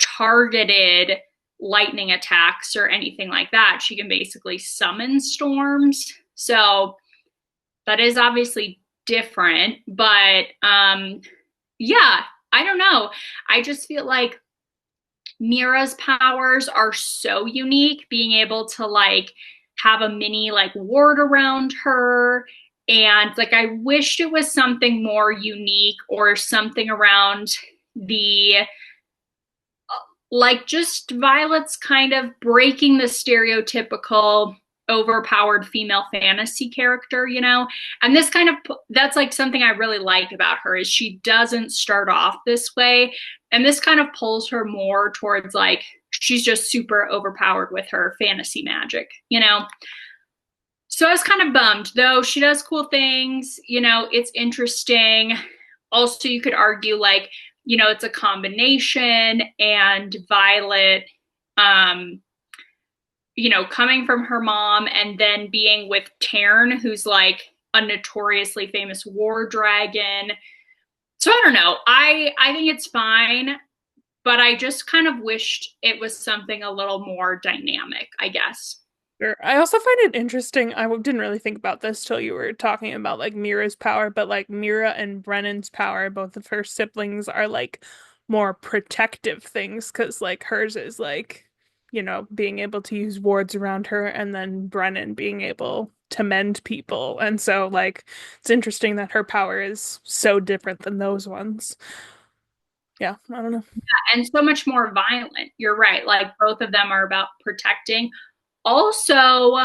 targeted lightning attacks or anything like that. She can basically summon storms. So that is obviously different. But yeah, I don't know. I just feel like Mira's powers are so unique, being able to like have a mini like ward around her. And like, I wished it was something more unique or something around the like just Violet's kind of breaking the stereotypical overpowered female fantasy character, you know? And this kind of that's like something I really like about her is she doesn't start off this way. And this kind of pulls her more towards like she's just super overpowered with her fantasy magic, you know? So I was kind of bummed, though she does cool things, you know, it's interesting. Also, you could argue like, you know, it's a combination and Violet, um, you know, coming from her mom and then being with Taryn, who's like a notoriously famous war dragon. So I don't know. I think it's fine, but I just kind of wished it was something a little more dynamic, I guess. Sure. I also find it interesting. Didn't really think about this till you were talking about like Mira's power, but like Mira and Brennan's power, both of her siblings, are like more protective things because like hers is like, being able to use wards around her, and then Brennan being able to mend people. And so like it's interesting that her power is so different than those ones. Yeah, I don't know. And so much more violent. You're right. Like both of them are about protecting. Also,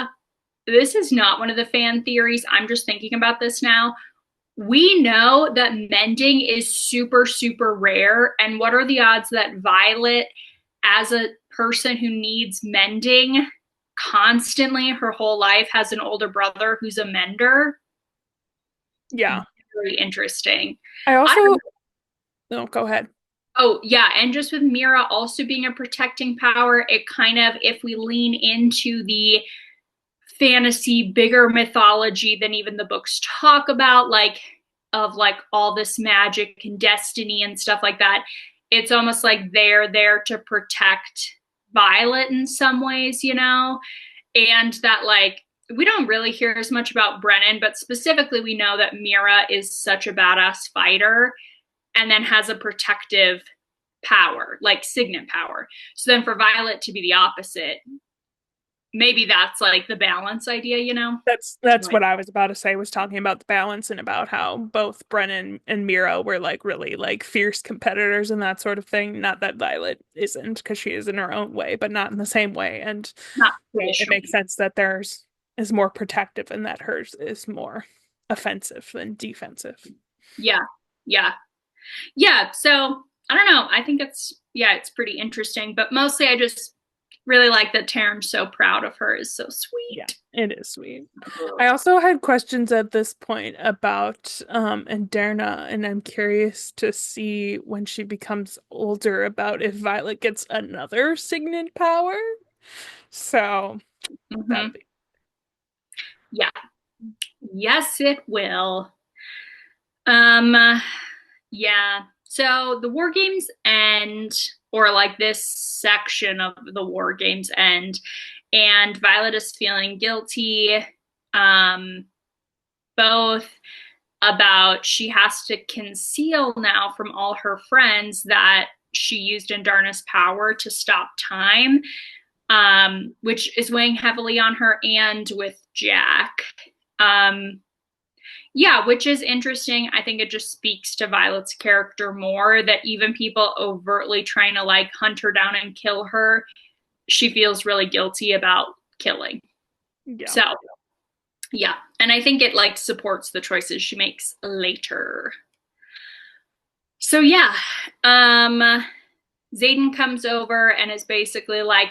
this is not one of the fan theories. I'm just thinking about this now. We know that mending is super, super rare. And what are the odds that Violet, as a person who needs mending constantly her whole life, has an older brother who's a mender? Yeah. Very interesting. I I don't also, know. no, go ahead. Oh, yeah. And just with Mira also being a protecting power, it kind of, if we lean into the fantasy, bigger mythology than even the books talk about, like of like all this magic and destiny and stuff like that. It's almost like they're there to protect Violet in some ways, you know? And that like we don't really hear as much about Brennan, but specifically we know that Mira is such a badass fighter and then has a protective power, like signet power. So then for Violet to be the opposite, maybe that's like the balance idea, you know? That's what I was about to say, was talking about the balance and about how both Brennan and Mira were like really like fierce competitors and that sort of thing. Not that Violet isn't, because she is in her own way, but not in the same way. And Not it makes traditionally. sense that theirs is more protective and that hers is more offensive than defensive. Yeah. Yeah. Yeah. So I don't know. I think it's pretty interesting, but mostly I just really like that Taryn's so proud of her is so Yeah, sweet. it is sweet. I also had questions at this point about Anderna, and I'm curious to see when she becomes older about if Violet gets another signet power. So that'll Mm-hmm. be Yeah. Yes, it will. Um, yeah. So the war games end, or like this section of the war games end, and Violet is feeling guilty, um, both about she has to conceal now from all her friends that she used Indarna's power to stop time, which is weighing heavily on her, and with Jack. Um, yeah, which is interesting. I think it just speaks to Violet's character more that even people overtly trying to like hunt her down and kill her, she feels really guilty about killing. yeah. So, yeah. And I think it like supports the choices she makes later. So, yeah. Um Zayden comes over and is basically like,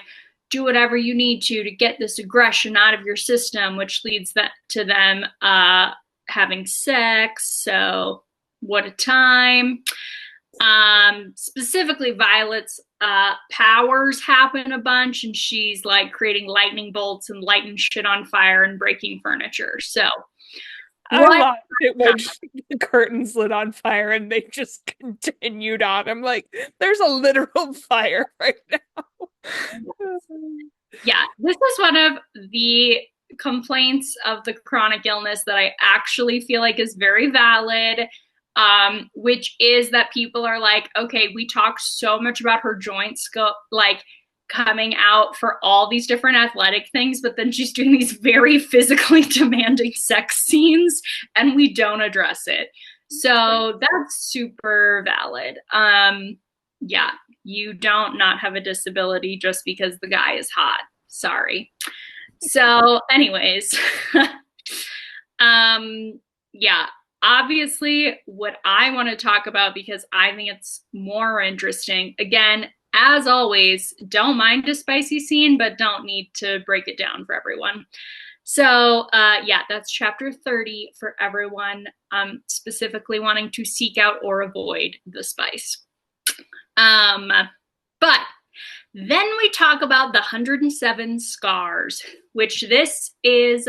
do whatever you need to get this aggression out of your system, which leads to them having sex. So, what a time. Specifically, Violet's powers happen a bunch, and she's like creating lightning bolts and lighting shit on fire and breaking furniture. So, I what? loved it when the curtains lit on fire and they just continued on. I'm like, there's a literal fire right now. Yeah, this is one of the complaints of the chronic illness that I actually feel like is very valid, which is that people are like, okay, we talk so much about her joints like coming out for all these different athletic things, but then she's doing these very physically demanding sex scenes and we don't address it. So that's super valid. Yeah, you don't not have a disability just because the guy is hot. Sorry. So, anyways, um, yeah, obviously, what I want to talk about because I think it's more interesting. Again, as always, don't mind a spicy scene, but don't need to break it down for everyone. So, yeah, that's chapter 30 for everyone, specifically wanting to seek out or avoid the spice. But then we talk about the 107 scars, which this is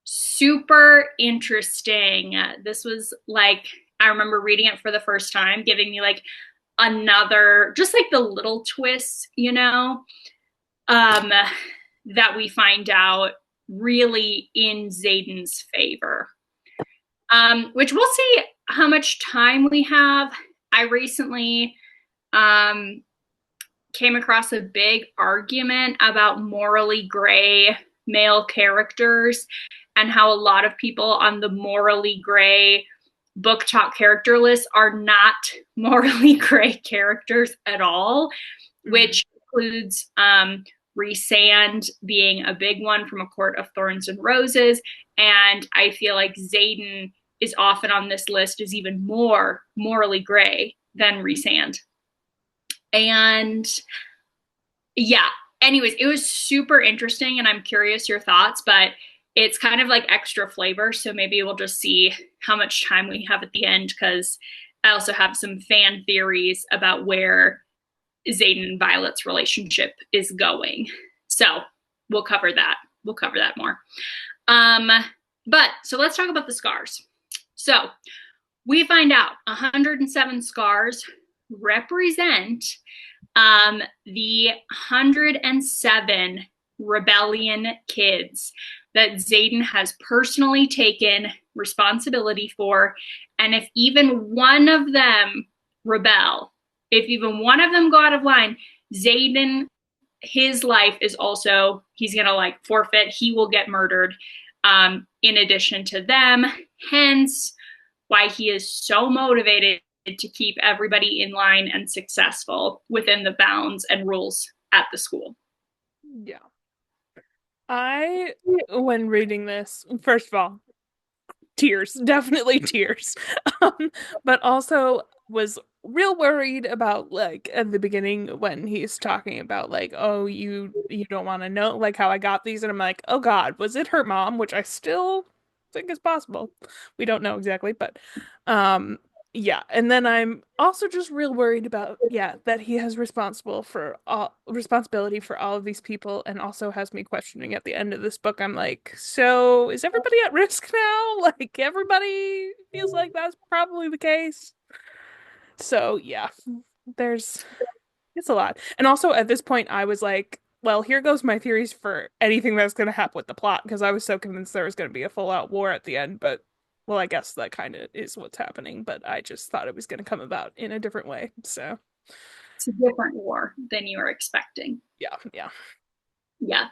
super interesting. This was like, I remember reading it for the first time, giving me like another, just like the little twists, that we find out really in Zayden's favor. Which we'll see how much time we have. I recently came across a big argument about morally gray male characters and how a lot of people on the morally gray book talk character list are not morally gray characters at all, which includes Rhysand being a big one from A Court of Thorns and Roses. And I feel like Xaden is often on this list as even more morally gray than Rhysand. And yeah, anyways, it was super interesting and I'm curious your thoughts, but it's kind of like extra flavor. So maybe we'll just see how much time we have at the end because I also have some fan theories about where Xaden and Violet's relationship is going. So we'll cover that. We'll cover that more. But so let's talk about the scars. So we find out 107 scars represent the 107 rebellion kids that Xaden has personally taken responsibility for. And if even one of them rebel, if even one of them go out of line, Xaden, his life is also, he's going to like forfeit. He will get murdered in addition to them. Hence why he is so motivated to keep everybody in line and successful within the bounds and rules at the school. Yeah. When reading this, first of all, tears, definitely tears. Um, but also was real worried about like at the beginning when he's talking about like, oh, you don't want to know like how I got these, and I'm like, oh God, was it her mom? Which I still think is possible. We don't know exactly, but um yeah, and then I'm also just real worried about, yeah, that he has responsibility for all of these people, and also has me questioning at the end of this book. I'm like, so is everybody at risk now? Like everybody feels like that's probably the case. So yeah, there's it's a lot. And also at this point I was like, well, here goes my theories for anything that's going to happen with the plot, because I was so convinced there was going to be a full-out war at the end, but well, I guess that kind of is what's happening, but I just thought it was going to come about in a different way. So, It's a different war than you were expecting. yeah, yeah. Yeah.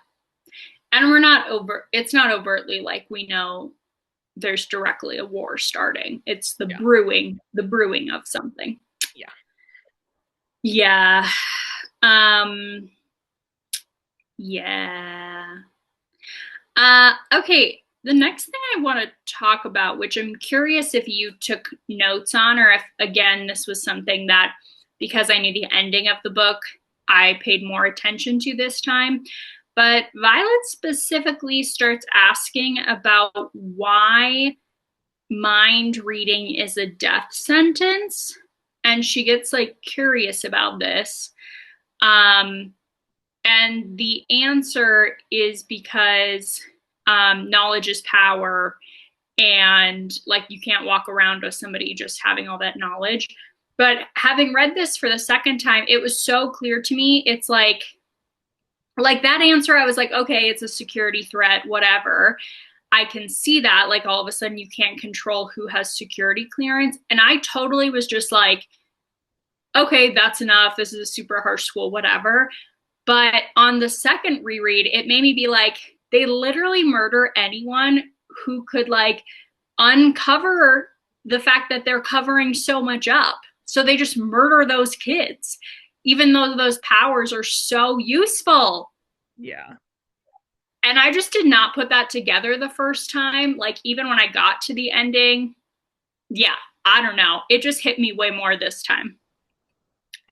And we're not over, it's not overtly like we know there's directly a war starting. It's Yeah. the brewing of something. Yeah. Yeah. Um, yeah. Okay. The next thing I want to talk about, which I'm curious if you took notes on, or if, again, this was something that, because I knew the ending of the book, I paid more attention to this time. But Violet specifically starts asking about why mind reading is a death sentence. And she gets like curious about this. Um, and the answer is because knowledge is power, and like you can't walk around with somebody just having all that knowledge. But having read this for the second time, it was so clear to me. It's like that answer, I was like, okay, it's a security threat, whatever. I can see that. Like all of a sudden, you can't control who has security clearance. And I totally was just like, okay, that's enough. This is a super harsh school, whatever. But on the second reread, it made me be like, they literally murder anyone who could like uncover the fact that they're covering so much up. So they just murder those kids, even though those powers are so useful. Yeah. And I just did not put that together the first time. Like, even when I got to the ending, yeah, I don't know. It just hit me way more this time.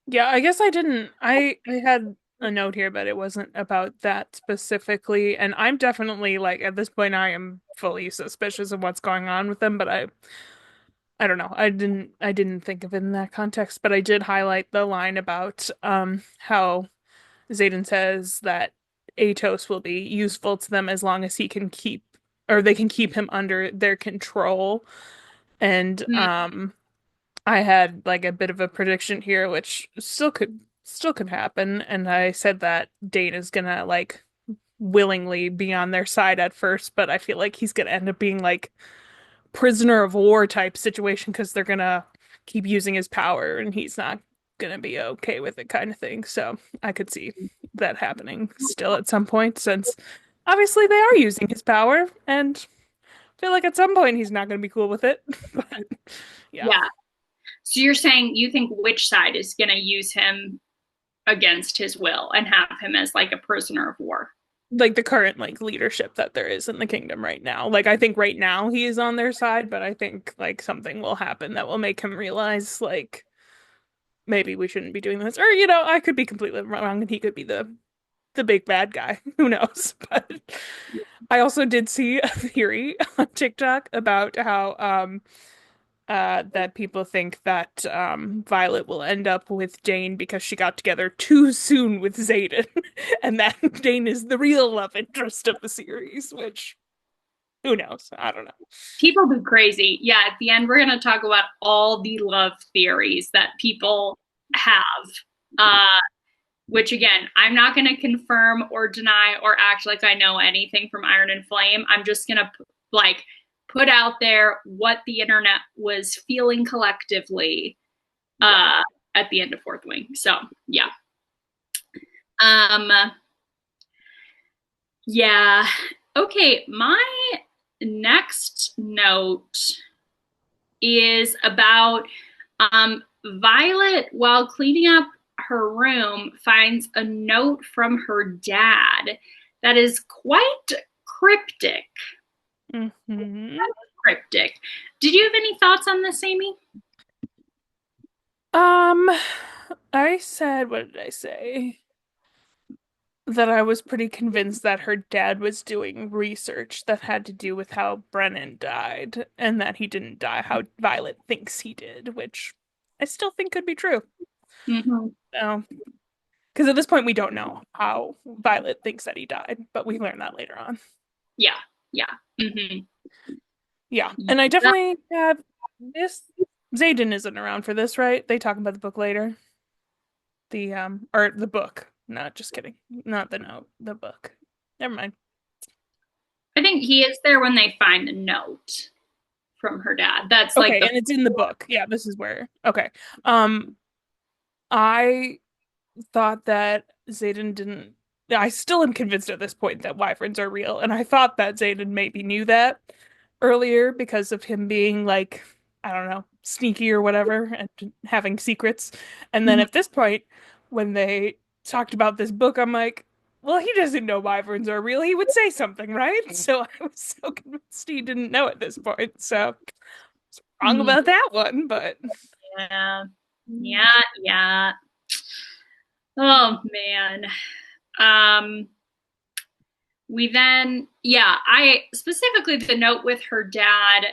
Yeah, I guess I didn't. I had a note here, but it wasn't about that specifically. And I'm definitely like at this point I am fully suspicious of what's going on with them, but I don't know. I didn't think of it in that context, but I did highlight the line about how Xaden says that Atos will be useful to them as long as he can keep or they can keep him under their control. And Mm, I had like a bit of a prediction here, which still could happen, and I said that Dane is gonna like willingly be on their side at first, but I feel like he's gonna end up being like prisoner of war type situation because they're gonna keep using his power and he's not gonna be okay with it kind of thing. So I could see that happening still at some point, since obviously they are using his power, and I feel like at some point he's not gonna be cool with it. But yeah. yeah. So you're saying you think which side is going to use him against his will and have him as like a prisoner of war? Like the current like leadership that there is in the kingdom right now. Like I think right now he is on their side, but I think like something will happen that will make him realize like maybe we shouldn't be doing this. Or I could be completely wrong and he could be the big bad guy. Who knows? But I also did see a theory on TikTok about how that people think that Violet will end up with Dane because she got together too soon with Xaden, and that Dane is the real love interest of the series, which who knows? I don't know. People go crazy. Yeah, at the end, we're going to talk about all the love theories that people have. Uh, which again, I'm not going to confirm or deny or act like I know anything from Iron and Flame. I'm just going to like put out there what the internet was feeling collectively Yeah. at the end of Fourth Wing. So yeah. Um, yeah. Okay, my next note is about Violet, while cleaning up her room, finds a note from her dad that is quite cryptic. Hmm. Cryptic. Did you have any thoughts on this, Amy? Um, I said, what did I say? That I was pretty convinced that her dad was doing research that had to do with how Brennan died, and that he didn't die how Violet thinks he did, which I still think could be true. Mm-hmm. So, because at this point we don't know how Violet thinks that he died, but we learn that later on. Yeah, yeah. Mm-hmm. Yeah, and I definitely have this. Xaden isn't around for this, right? They talk about the book later. Or the book. Not just kidding. Not the note, the book. Never mind. I think he is there when they find the note from her dad. That's like Okay, the and it's in the book. Yeah, this is where. Okay. Um, I thought that Xaden didn't. I still am convinced at this point that wyverns are real, and I thought that Xaden maybe knew that earlier because of him being like, I don't know, sneaky or whatever, and having secrets. And then Mhm. at this point, when they talked about this book, I'm like, well, he doesn't know wyverns are real. He would say something, right? So I was so convinced he didn't know at this point. So wrong Mhm. about that one, but. Yeah, yeah, yeah. Oh man. Um, we then, yeah, I specifically the note with her dad,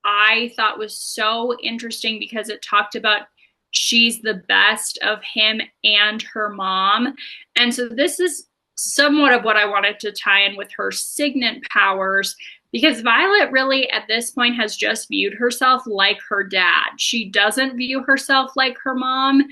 I thought was so interesting because it talked about she's the best of him and her mom. And so this is somewhat of what I wanted to tie in with her signet powers because Violet really at this point has just viewed herself like her dad. She doesn't view herself like her mom,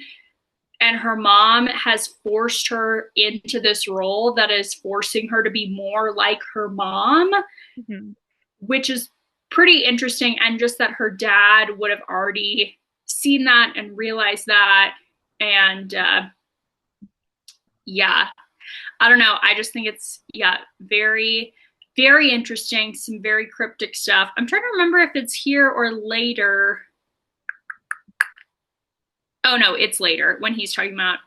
and her mom has forced her into this role that is forcing her to be more like her mom, Mhm. which is pretty interesting. And just that her dad would have already seen that and realized that. And yeah, I don't know. I just think it's, yeah, very, very interesting. Some very cryptic stuff. I'm trying to remember if it's here or later. Oh, no, it's later when he's talking about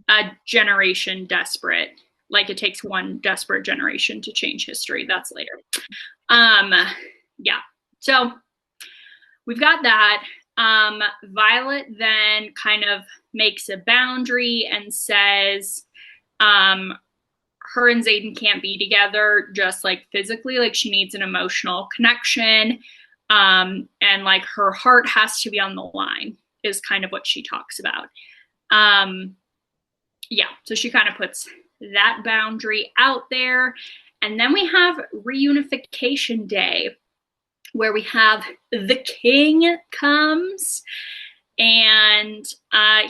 a generation desperate. Like it takes one desperate generation to change history. That's later. Um, yeah. So we've got that. Violet then kind of makes a boundary and says, um, her and Xaden can't be together just like physically, like she needs an emotional connection. And like her heart has to be on the line, is kind of what she talks about. Um, yeah, so she kind of puts that boundary out there. And then we have reunification day, where we have the king comes. And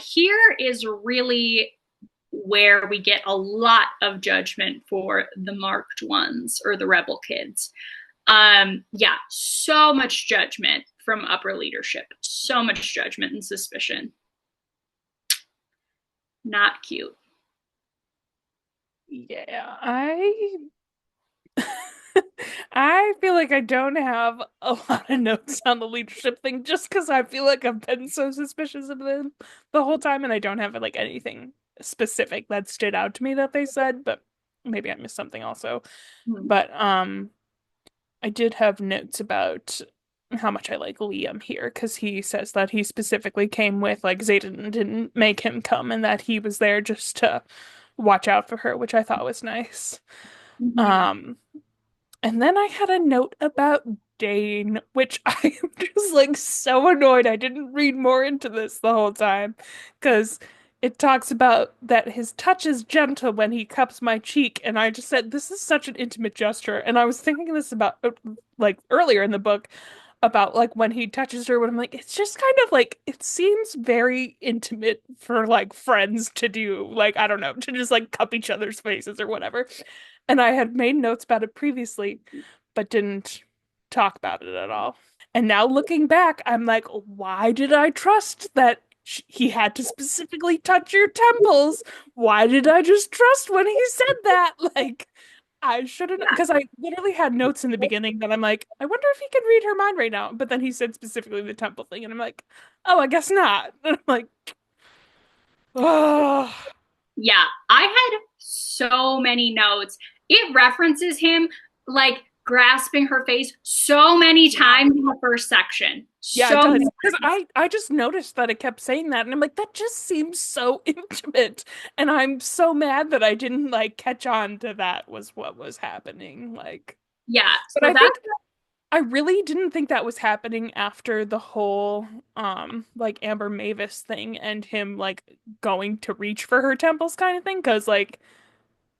here is really where we get a lot of judgment for the marked ones or the rebel kids. Yeah, so much judgment from upper leadership, so much judgment and suspicion. Not cute. Yeah, I I feel like I don't have a lot of notes on the leadership thing just because I feel like I've been so suspicious of them the whole time and I don't have like anything specific that stood out to me that they said, but maybe I missed something also. Hmm. But I did have notes about how much I like Liam here because he says that he specifically came with like Xaden didn't make him come and that he was there just to watch out for her, which I thought was nice. Mm-hmm. Um and then I had a note about Dane, which I am just like so annoyed I didn't read more into this the whole time. Because it talks about that his touch is gentle when he cups my cheek. And I just said, this is such an intimate gesture. And I was thinking this about like earlier in the book about like when he touches her, when I'm like, it's just kind of like, it seems very intimate for like friends to do. Like, I don't know, to just like cup each other's faces or whatever. And I had made notes about it previously, but didn't talk about it at all. And now looking back, I'm like, why did I trust that he had to specifically touch your temples? Why did I just trust when he said that? Like, I shouldn't, because I literally had notes in the beginning that I'm like, I wonder if he can read her mind right now. But then he said specifically the temple thing, and I'm like, oh, I guess not. And I'm like, oh, Yeah, I had so many notes. It references him like grasping her face so many Yeah. times in the first section. Yeah, it So many does. Because times. I just noticed that it kept saying that, and I'm like, that just seems so intimate. And I'm so mad that I didn't like catch on to that was what was happening. Like, Yeah. but So I that's think I really didn't think that was happening after the whole like Amber Mavis thing and him like going to reach for her temples kind of thing. Because like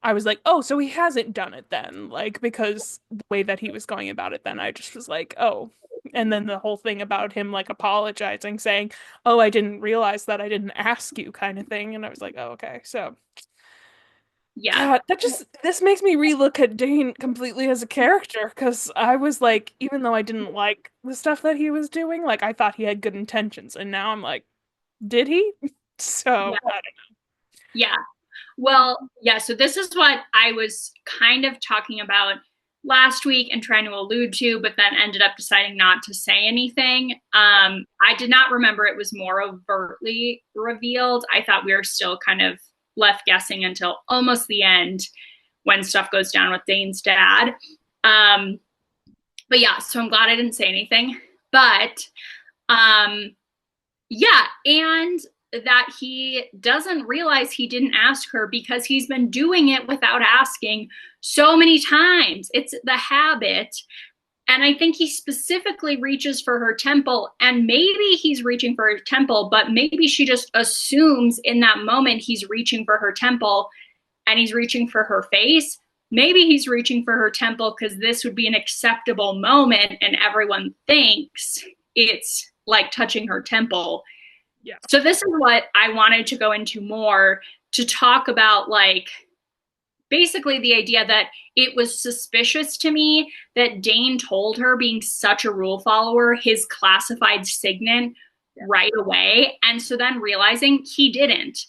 I was like, oh, so he hasn't done it then. Like, because the way that he was going about it then, I just was like, oh. And then the whole thing about him like apologizing, saying, oh, I didn't realize that I didn't ask you kind of thing. And I was like, oh, okay. So, yeah. God, this makes me relook at Dane completely as a character because I was like, even though I didn't like the stuff that he was doing, like, I thought he had good intentions. And now I'm like, did he? Yeah. So, I don't Yeah. know. Well, yeah, so this is what I was kind of talking about last week and trying to allude to, but then ended up deciding not to say anything. I did not remember it was more overtly revealed. I thought we were still kind of left guessing until almost the end when stuff goes down with Dane's dad. Um, but yeah, so I'm glad I didn't say anything. But um, yeah, and that he doesn't realize he didn't ask her because he's been doing it without asking so many times. It's the habit. And I think he specifically reaches for her temple, and maybe he's reaching for her temple, but maybe she just assumes in that moment he's reaching for her temple and he's reaching for her face. Maybe he's reaching for her temple because this would be an acceptable moment and everyone thinks it's like touching her temple. Yeah. So this is what I wanted to go into more to talk about, like, basically the idea that it was suspicious to me that Dane told her, being such a rule follower, his classified signet Yeah. right away. And so then realizing he didn't.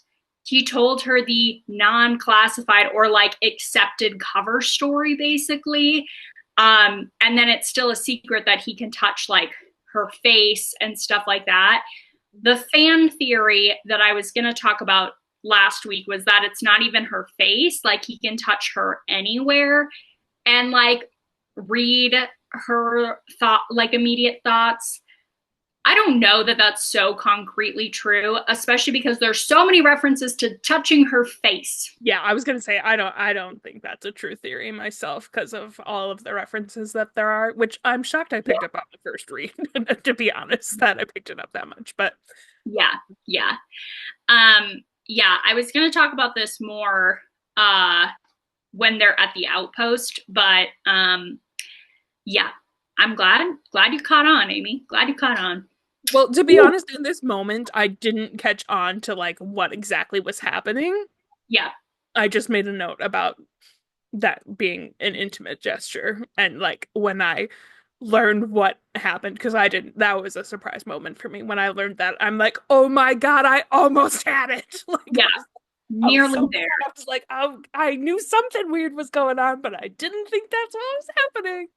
He told her the non-classified or like accepted cover story, basically. And then it's still a secret that he can touch like her face and stuff like that. The fan theory that I was going to talk about last week was that it's not even her face. Like he can touch her anywhere and like read her thought, like immediate thoughts. I don't know that that's so concretely true, especially because there's so many references to touching her face. Yeah, I was gonna say I don't think that's a true theory myself because of all of the references that there are, which I'm shocked I picked up on the first read, to be honest, that I picked it up that much. But Yeah, yeah. Yeah, I was going to talk about this more when they're at the outpost, but yeah, I'm glad you caught on, Amy. Glad you caught on. well, to be honest, in this moment, I didn't catch on to like what exactly was happening. Yeah, I just made a note about that being an intimate gesture, and like when I learned what happened, because I didn't, that was a surprise moment for me when I learned that. I'm like, oh my God, I almost had it. Like yeah, I was so nearly there. I was like, I knew something weird was going on, but I didn't think that's what was happening.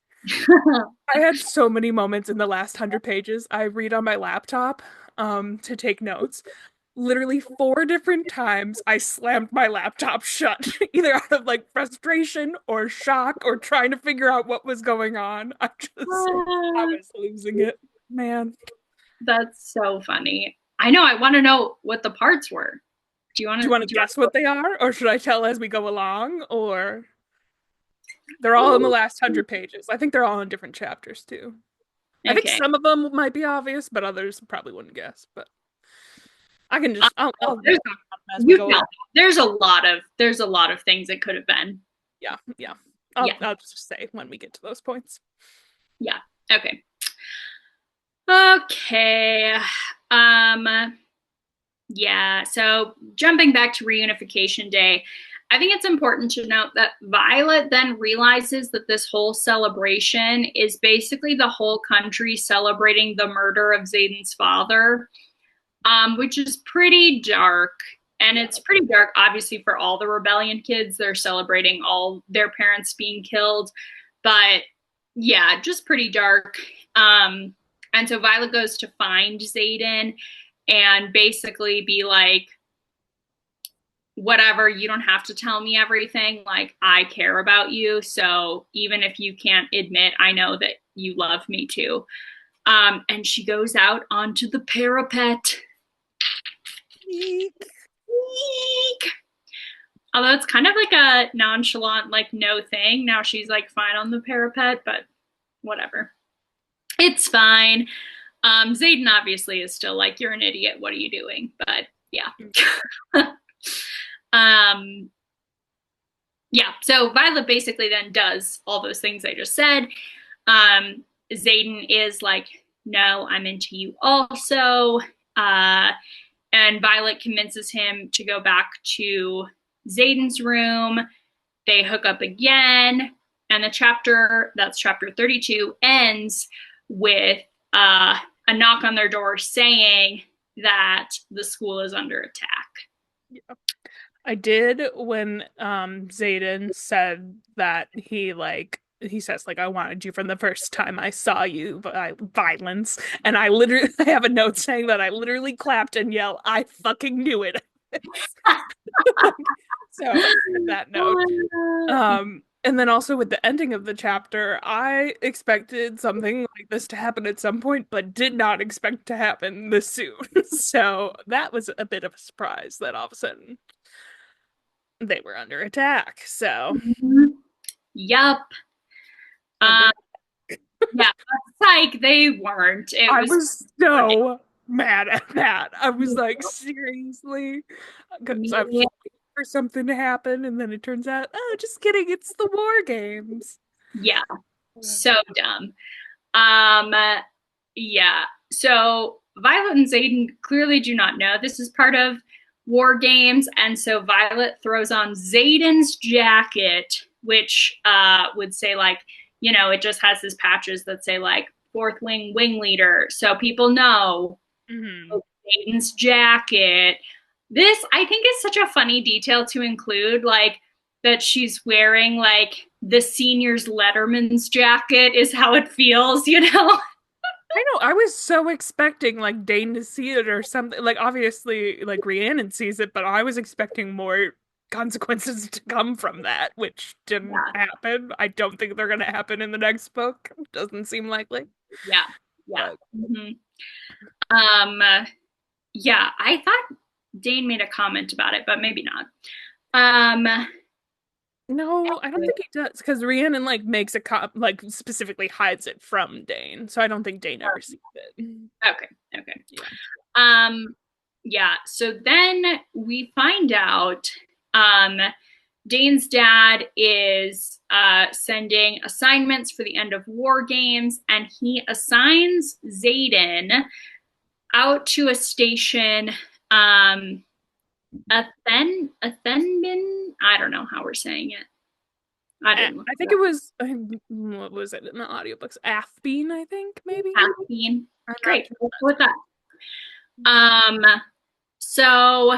I had so many moments in the last 100 pages. I read on my laptop to take notes. Literally 4 different times I slammed my laptop shut, either out of like frustration or shock or trying to figure out what was going on. I was losing it, man. That's so funny. I know. I want to know what the parts were. Do you want Do to? you want to Do guess what they are, or should I tell as we go along? Or they're all in the you last 100 pages. I think they're all in different chapters too. I think Okay. some of them might be obvious, but others probably wouldn't guess. But I can Uh, just I'll there's, just talk about them as we you go tell along. me. There's a lot of things it could have been. Yeah, yeah. Yeah. I'll just say when we get to those points. Yeah. Okay. Okay. Um, yeah. So jumping back to reunification day, I think it's important to note that Violet then realizes that this whole celebration is basically the whole country celebrating the murder of Zayden's father, which is pretty dark. And Yeah. it's pretty dark, obviously, for all the rebellion kids. They're celebrating all their parents being killed. But yeah, just pretty dark. And so Violet goes to find Zayden and basically be like, whatever, you don't have to tell me everything. Like, I care about you. So even if you can't admit, I know that you love me too. And she goes out onto the parapet. Eek. Eek. Although it's kind of like a nonchalant, like, no thing. Now she's like fine on the parapet, but whatever. It's fine. Zayden obviously is still like, you're an idiot. What are you doing? But yeah. um, yeah. So Violet basically then does all those things I just said. Um, Zayden is like, no, I'm into you also. Uh, and Violet convinces him to go back to Zayden's room. They hook up again, and the chapter, that's chapter 32, ends with a knock on their door saying that the school is under attack. I did when Zayden said that he says like I wanted you from the first time I saw you by violence, and I literally I have a note saying that I literally clapped and yelled I fucking knew it. So that note. And then also with the ending of the chapter, I expected something like this to happen at some point, but did not expect to happen this soon. So that was a bit of a surprise that all of a sudden they were under attack. So Yup. and then Um, yeah, like they weren't. It I was was so mad at that. I was like, seriously? Because I was me. waiting for something to happen, and then it turns out, oh, just kidding, it's the war games. Yeah, so dumb. Um, yeah. So Violet and Zayden clearly do not know this is part of war games, and so Violet throws on Zayden's jacket, which would say like, it just has these patches that say like fourth wing leader, so people know Mhm. Zayden's jacket. This I think is such a funny detail to include, like that she's wearing like the seniors Letterman's jacket is how it feels, I know. I was so expecting like Dane to see it or something. Like obviously, like Rhiannon sees it, but I was expecting more consequences to come from that, which didn't Yeah, happen. I don't think they're gonna happen in the next book. Doesn't seem likely. yeah, yeah. But Um, yeah, I thought Dane made a comment about it, but maybe not. Um, no, I don't think he does because Rhiannon like makes a cop like specifically hides it from Dane, so I don't think Dane ever sees it. okay, okay. Yeah. Um, yeah, so then we find out um Dane's dad is sending assignments for the end of war games, and he assigns Zayden out to a station, a Thenbin. I don't know how we're saying it. I didn't look I it think it was what was it in the audiobooks? Athbean, I think maybe. up. Caffeine. I'm not Great. sure. Let's go with that. Um, so,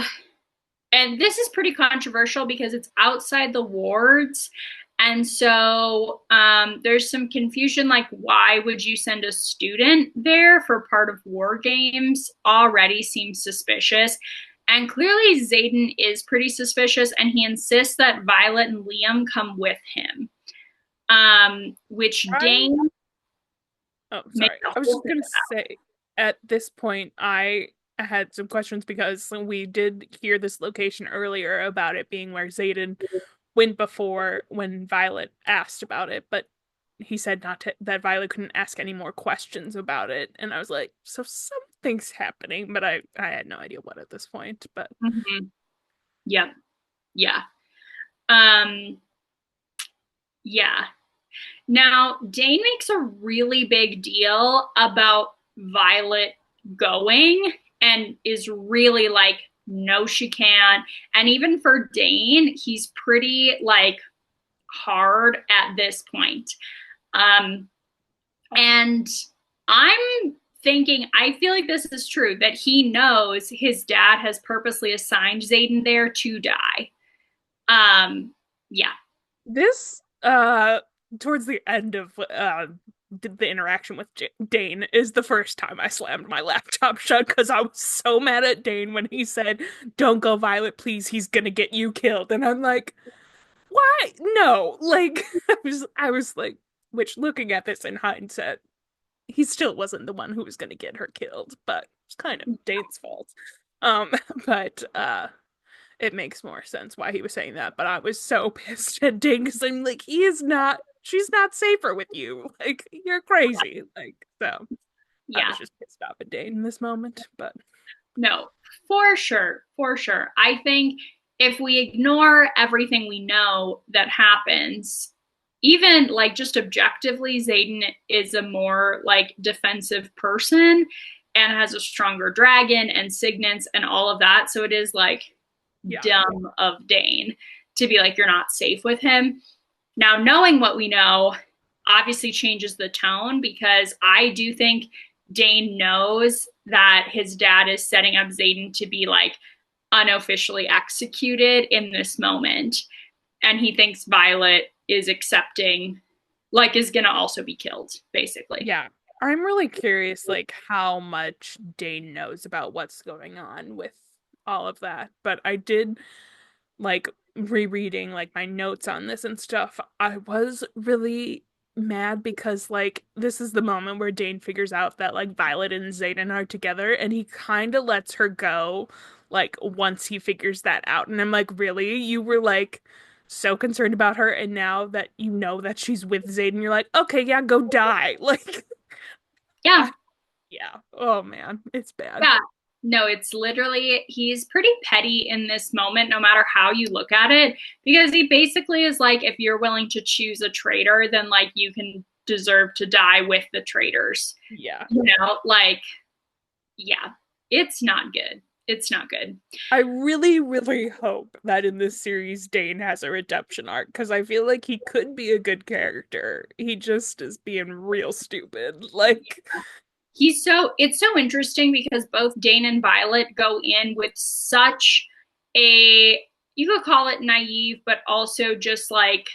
and this is pretty controversial because it's outside the wards. And so there's some confusion, like, why would you send a student there for part of war games? Already seems suspicious. And clearly Zayden is pretty suspicious, and he insists that Violet and Liam come with him. Which I Dane Oh, makes sorry. a I was whole just gonna say at this point I had some questions because we did hear this location earlier about it being where Zayden went before when Violet asked about it, but he said not to, that Violet couldn't ask any more questions about it, and I was like, so something's happening, but I had no idea what at this point. But Mhm. Yep. Yeah. Um, yeah. Now, Dane makes a really big deal about Violet going and is really like, no, she can't. And even for Dane, he's pretty like hard at this point. Um, and I'm thinking, I feel like this is true, that he knows his dad has purposely assigned Zayden there to die. Um, yeah. this towards the end of did the interaction with Dane is the first time I slammed my laptop shut because I was so mad at Dane when he said, "Don't go, Violet, please. He's gonna get you killed." And I'm like, "Why? No!" Like, I was like, which looking at this in hindsight, he still wasn't the one who was gonna get her killed, but it's kind of Dane's fault. Um, but it makes more sense why he was saying that. But I was so pissed at Dane because I'm like, he is not, she's not safer with you. Like, you're crazy. Like, so I Yeah. was just pissed off at Dane in this moment. But No, for sure. For sure. I think if we ignore everything we know that happens, even like just objectively, Zayden is a more like defensive person and has a stronger dragon and signets and all of that. So it is like yeah, dumb of Dane to be like, you're not safe with him. Now, knowing what we know obviously changes the tone because I do think Dane knows that his dad is setting up Zayden to be like unofficially executed in this moment. And he thinks Violet is accepting, like, is going to also be killed, basically. yeah. I'm really curious, like, how much Dane knows about what's going on with all of that. But I did like rereading like my notes on this and stuff, I was really mad because like this is the moment where Dane figures out that like Violet and Xaden are together and he kind of lets her go like once he figures that out. And I'm like, really? You were like so concerned about her and now that you know that she's with Xaden, you're like, okay, yeah, go die. Like Yeah. I, yeah. Oh man, it's bad. Yeah. No, it's literally, he's pretty petty in this moment, no matter how you look at it, because he basically is like, if you're willing to choose a traitor, then like you can deserve to die with the traitors. Yeah. You know, like, yeah, it's not good. It's not good. I really, really hope that in this series Dane has a redemption arc because I feel like he could be a good character. He just is being real stupid. Like, It's so interesting because both Dane and Violet go in with such a, you could call it naive, but also just like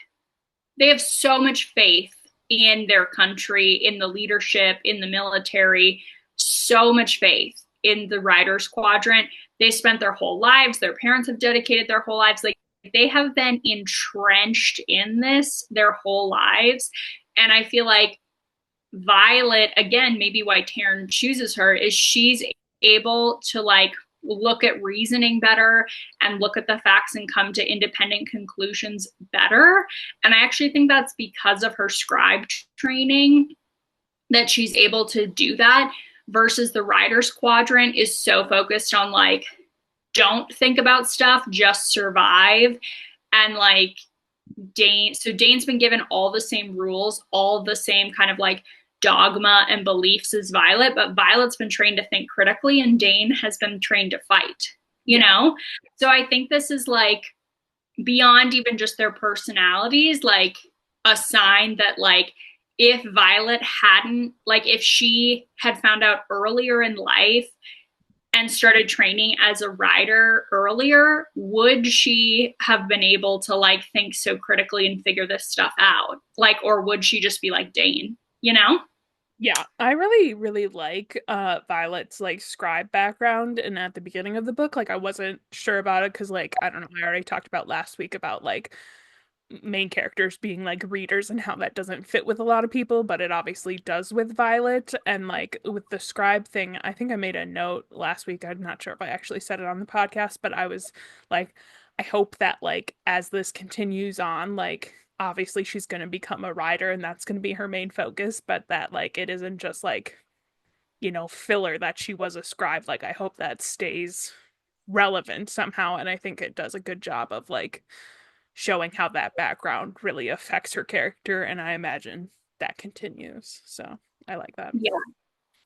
they have so much faith in their country, in the leadership, in the military, so much faith in the Riders Quadrant. They spent their whole lives, their parents have dedicated their whole lives. Like they have been entrenched in this their whole lives. And I feel like Violet, again, maybe why Taryn chooses her, is she's able to like look at reasoning better and look at the facts and come to independent conclusions better. And I actually think that's because of her scribe training that she's able to do that versus the writer's quadrant is so focused on like, don't think about stuff, just survive. And like Dane's been given all the same rules, all the same kind of like dogma and beliefs as Violet, but Violet's been trained to think critically and Dane has been trained to fight, you yeah, know? So I think this is like beyond even just their personalities, like a sign that like if Violet hadn't, like if she had found out earlier in life and started training as a rider earlier, would she have been able to like think so critically and figure this stuff out? Like, or would she just be like Dane, you know? yeah. I really, really like Violet's like scribe background and at the beginning of the book, like I wasn't sure about it because like I don't know, I already talked about last week about like main characters being like readers and how that doesn't fit with a lot of people, but it obviously does with Violet. And like with the scribe thing, I think I made a note last week. I'm not sure if I actually said it on the podcast, but I was like, I hope that like as this continues on, like obviously she's going to become a writer and that's going to be her main focus, but that like it isn't just like, filler that she was a scribe. Like I hope that stays relevant somehow. And I think it does a good job of like showing how that background really affects her character, and I imagine that continues. So I like that. Yeah.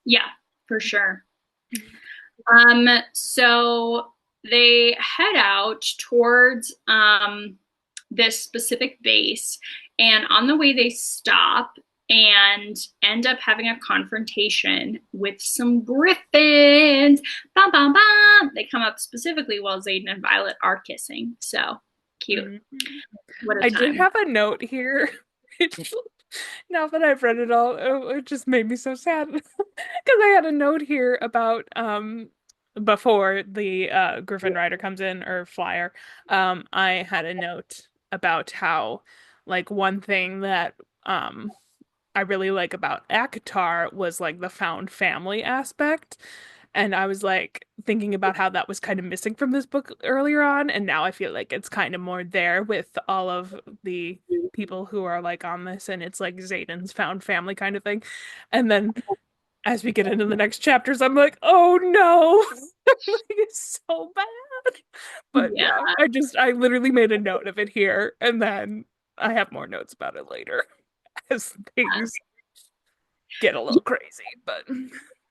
Yeah, for sure. So they head out towards this specific base, and on the way they stop and end up having a confrontation with some griffins. Bum, bum, bum. They come up specifically while Xaden and Violet are kissing. So cute. Mhm. What a I did time. have a note here. Now that I've read it all, it just made me so sad because I had a note here about before the Griffin Rider comes in or Flyer, I had a note about how like one thing that I really like about ACOTAR was like the found family aspect. And I was like thinking about how that was kind of missing from this book earlier on, and now I feel like it's kind of more there with all of the people who are like on this, and it's like Xaden's found family kind of thing. And then as we get into the next chapters, I'm like, oh no, like, it's so bad. But Yeah. yeah, I literally made a note of it here, and then I have more notes about it later as things get a little crazy. But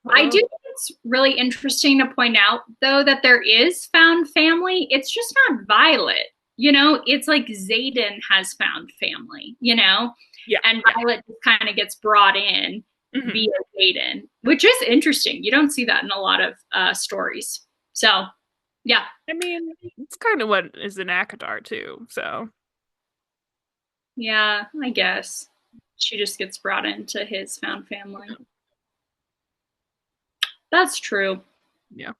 I do oh think it's really interesting to point out, though, that there is found family. It's just not Violet. It's like Xaden has found family, yeah, and yeah. Violet just kind of gets brought in Mhm. via Xaden, which is interesting. You don't see that in a lot of stories. So, yeah, I mean, it's kind of what is an ACOTAR too. So yeah, I guess she just gets brought into his found family. That's true. yeah.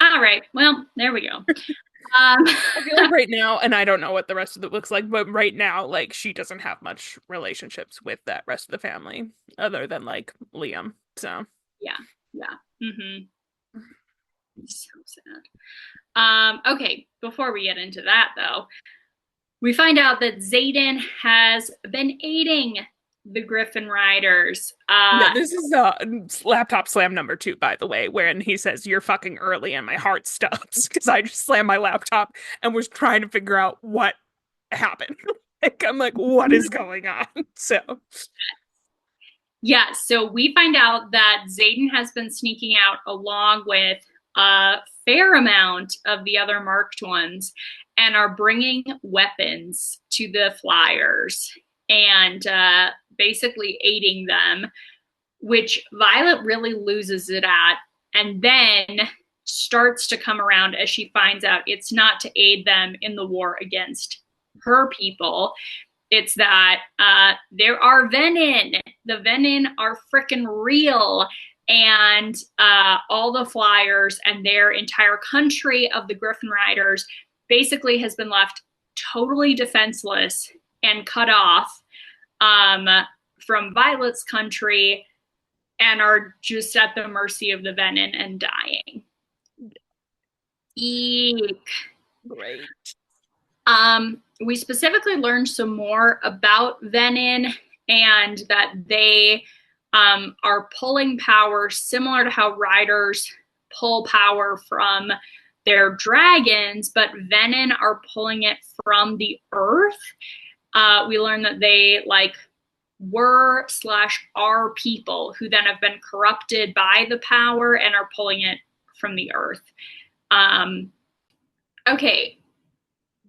All right. Well, there we go. Um, I feel like right now, and I don't know what the rest of it looks like, but right now, like she doesn't have much relationships with that rest of the family other than like Liam. So yeah, yeah. So sad. Okay, before we get into that though, we find out that Xaden has been aiding the Griffin Riders. yeah, this is laptop slam number 2, by the way, wherein he says you're fucking early and my heart stops because I just slammed my laptop and was trying to figure out what happened. Like I'm like, what is going on? So Yeah, so we find out that Xaden has been sneaking out along with a fair amount of the other marked ones and are bringing weapons to the flyers and basically aiding them, which Violet really loses it at, and then starts to come around as she finds out it's not to aid them in the war against her people. It's that there are Venin. The Venin are freaking real. And all the flyers and their entire country of the Griffin Riders basically has been left totally defenseless and cut off um, from Violet's country and are just at the mercy of the Venin and dying. Eek. great. We specifically learned some more about Venin and that they are pulling power similar to how riders pull power from their dragons, but Venin are pulling it from the earth. We learned that they were / are people who then have been corrupted by the power and are pulling it from the earth. Okay,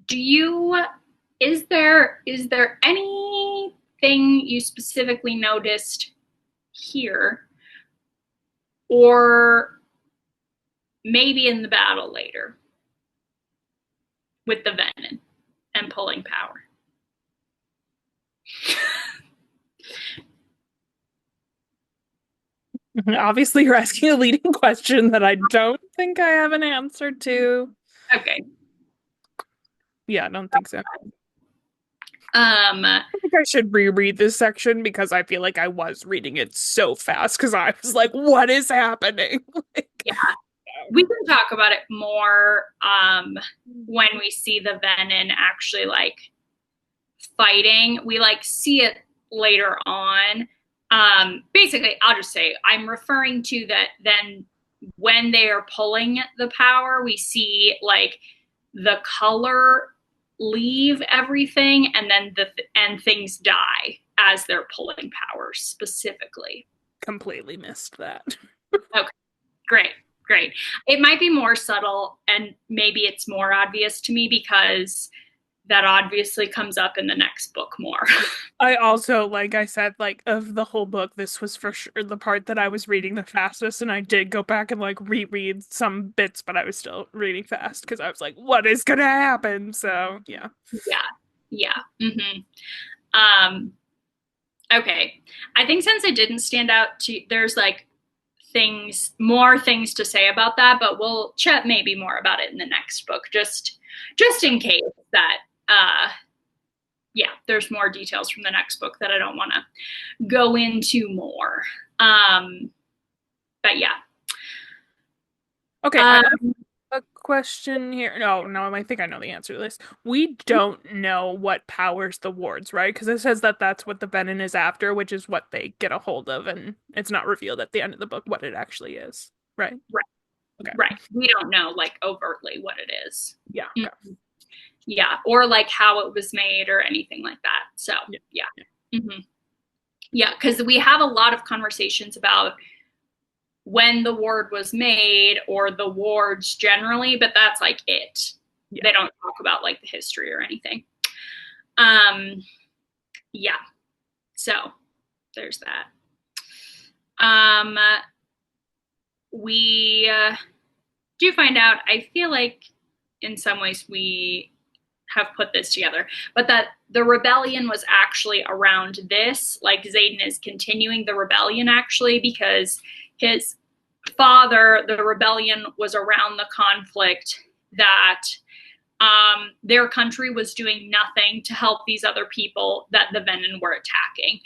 do you is there anything you specifically noticed here or maybe in the battle later with the venom and pulling power? Obviously, you're asking a leading question that I don't think I have an answer to. Okay. Yeah, I don't think so. um I think I should reread this section because I feel like I was reading it so fast because I was like, what is happening? Like, yeah, we can talk about it more when we see the venom actually fighting. We see it later on. Basically, I'll just say I'm referring to that then when they are pulling the power, we see the color leave everything and then and things die as they're pulling power specifically. completely missed that. Okay, great, great. It might be more subtle and maybe it's more obvious to me because that obviously comes up in the next book more. I also, like I said, like of the whole book, this was for sure the part that I was reading the fastest, and I did go back and like reread some bits, but I was still reading fast because I was like, what is gonna happen? So yeah. Yeah, yeah. Um, Okay. I think since it didn't stand out to, there's like more things to say about that, but we'll chat maybe more about it in the next book, just in case that, yeah, there's more details from the next book that I don't want to go into more. Um, but yeah. Okay, I have Um, a question here. No, I think I know the answer to this. We don't know what powers the wards, right? Because it says that that's what the venom is after, which is what they get a hold of, and it's not revealed at the end of the book what it actually is, right? right, Okay. right. We don't know like overtly what it is. Yeah, okay. Mm-hmm. Yeah, or like how it was made or anything like that. So Yeah. yeah. Yeah. Mm-hmm. Yeah, because we have a lot of conversations about when the ward was made or the wards generally, but that's like it. Yeah. They don't talk about like the history or anything. Um, yeah, so there's that. Um, we do find out, I feel like in some ways we have put this together, but that the rebellion was actually around this. Like Xaden is continuing the rebellion actually because his father, the rebellion was around the conflict that their country was doing nothing to help these other people that the Venin were attacking.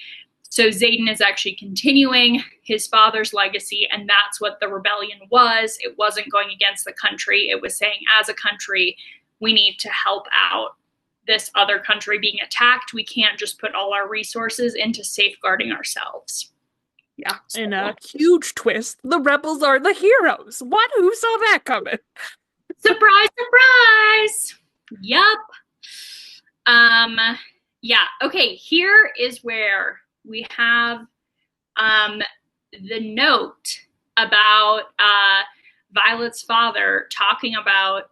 So Xaden is actually continuing his father's legacy, and that's what the rebellion was. It wasn't going against the country. It was saying, as a country, we need to help out this other country being attacked. We can't just put all our resources into safeguarding ourselves. Yeah. So, And a huge twist, the rebels are the heroes. What? Who saw that coming? surprise, surprise. Yup. Um, yeah. Okay. Here is where we have the note about Violet's father talking about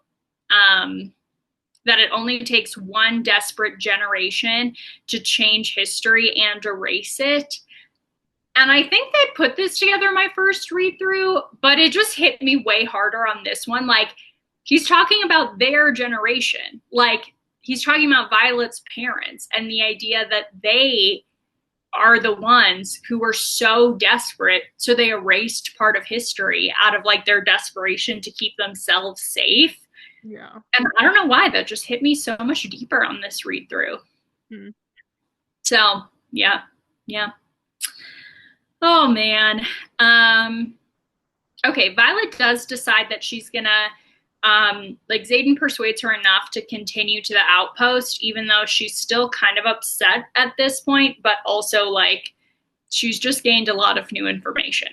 that it only takes one desperate generation to change history and erase it. And I think they put this together my first read through, but it just hit me way harder on this one. Like, he's talking about their generation. Like, he's talking about Violet's parents and the idea that they are the ones who were so desperate. So they erased part of history out of like their desperation to keep themselves safe. Yeah. And I don't know why that just hit me so much deeper on this read through. Hmm. So, yeah. Yeah. Oh man. Um okay, Violet does decide that she's gonna like Xaden persuades her enough to continue to the outpost, even though she's still kind of upset at this point, but also like she's just gained a lot of new information.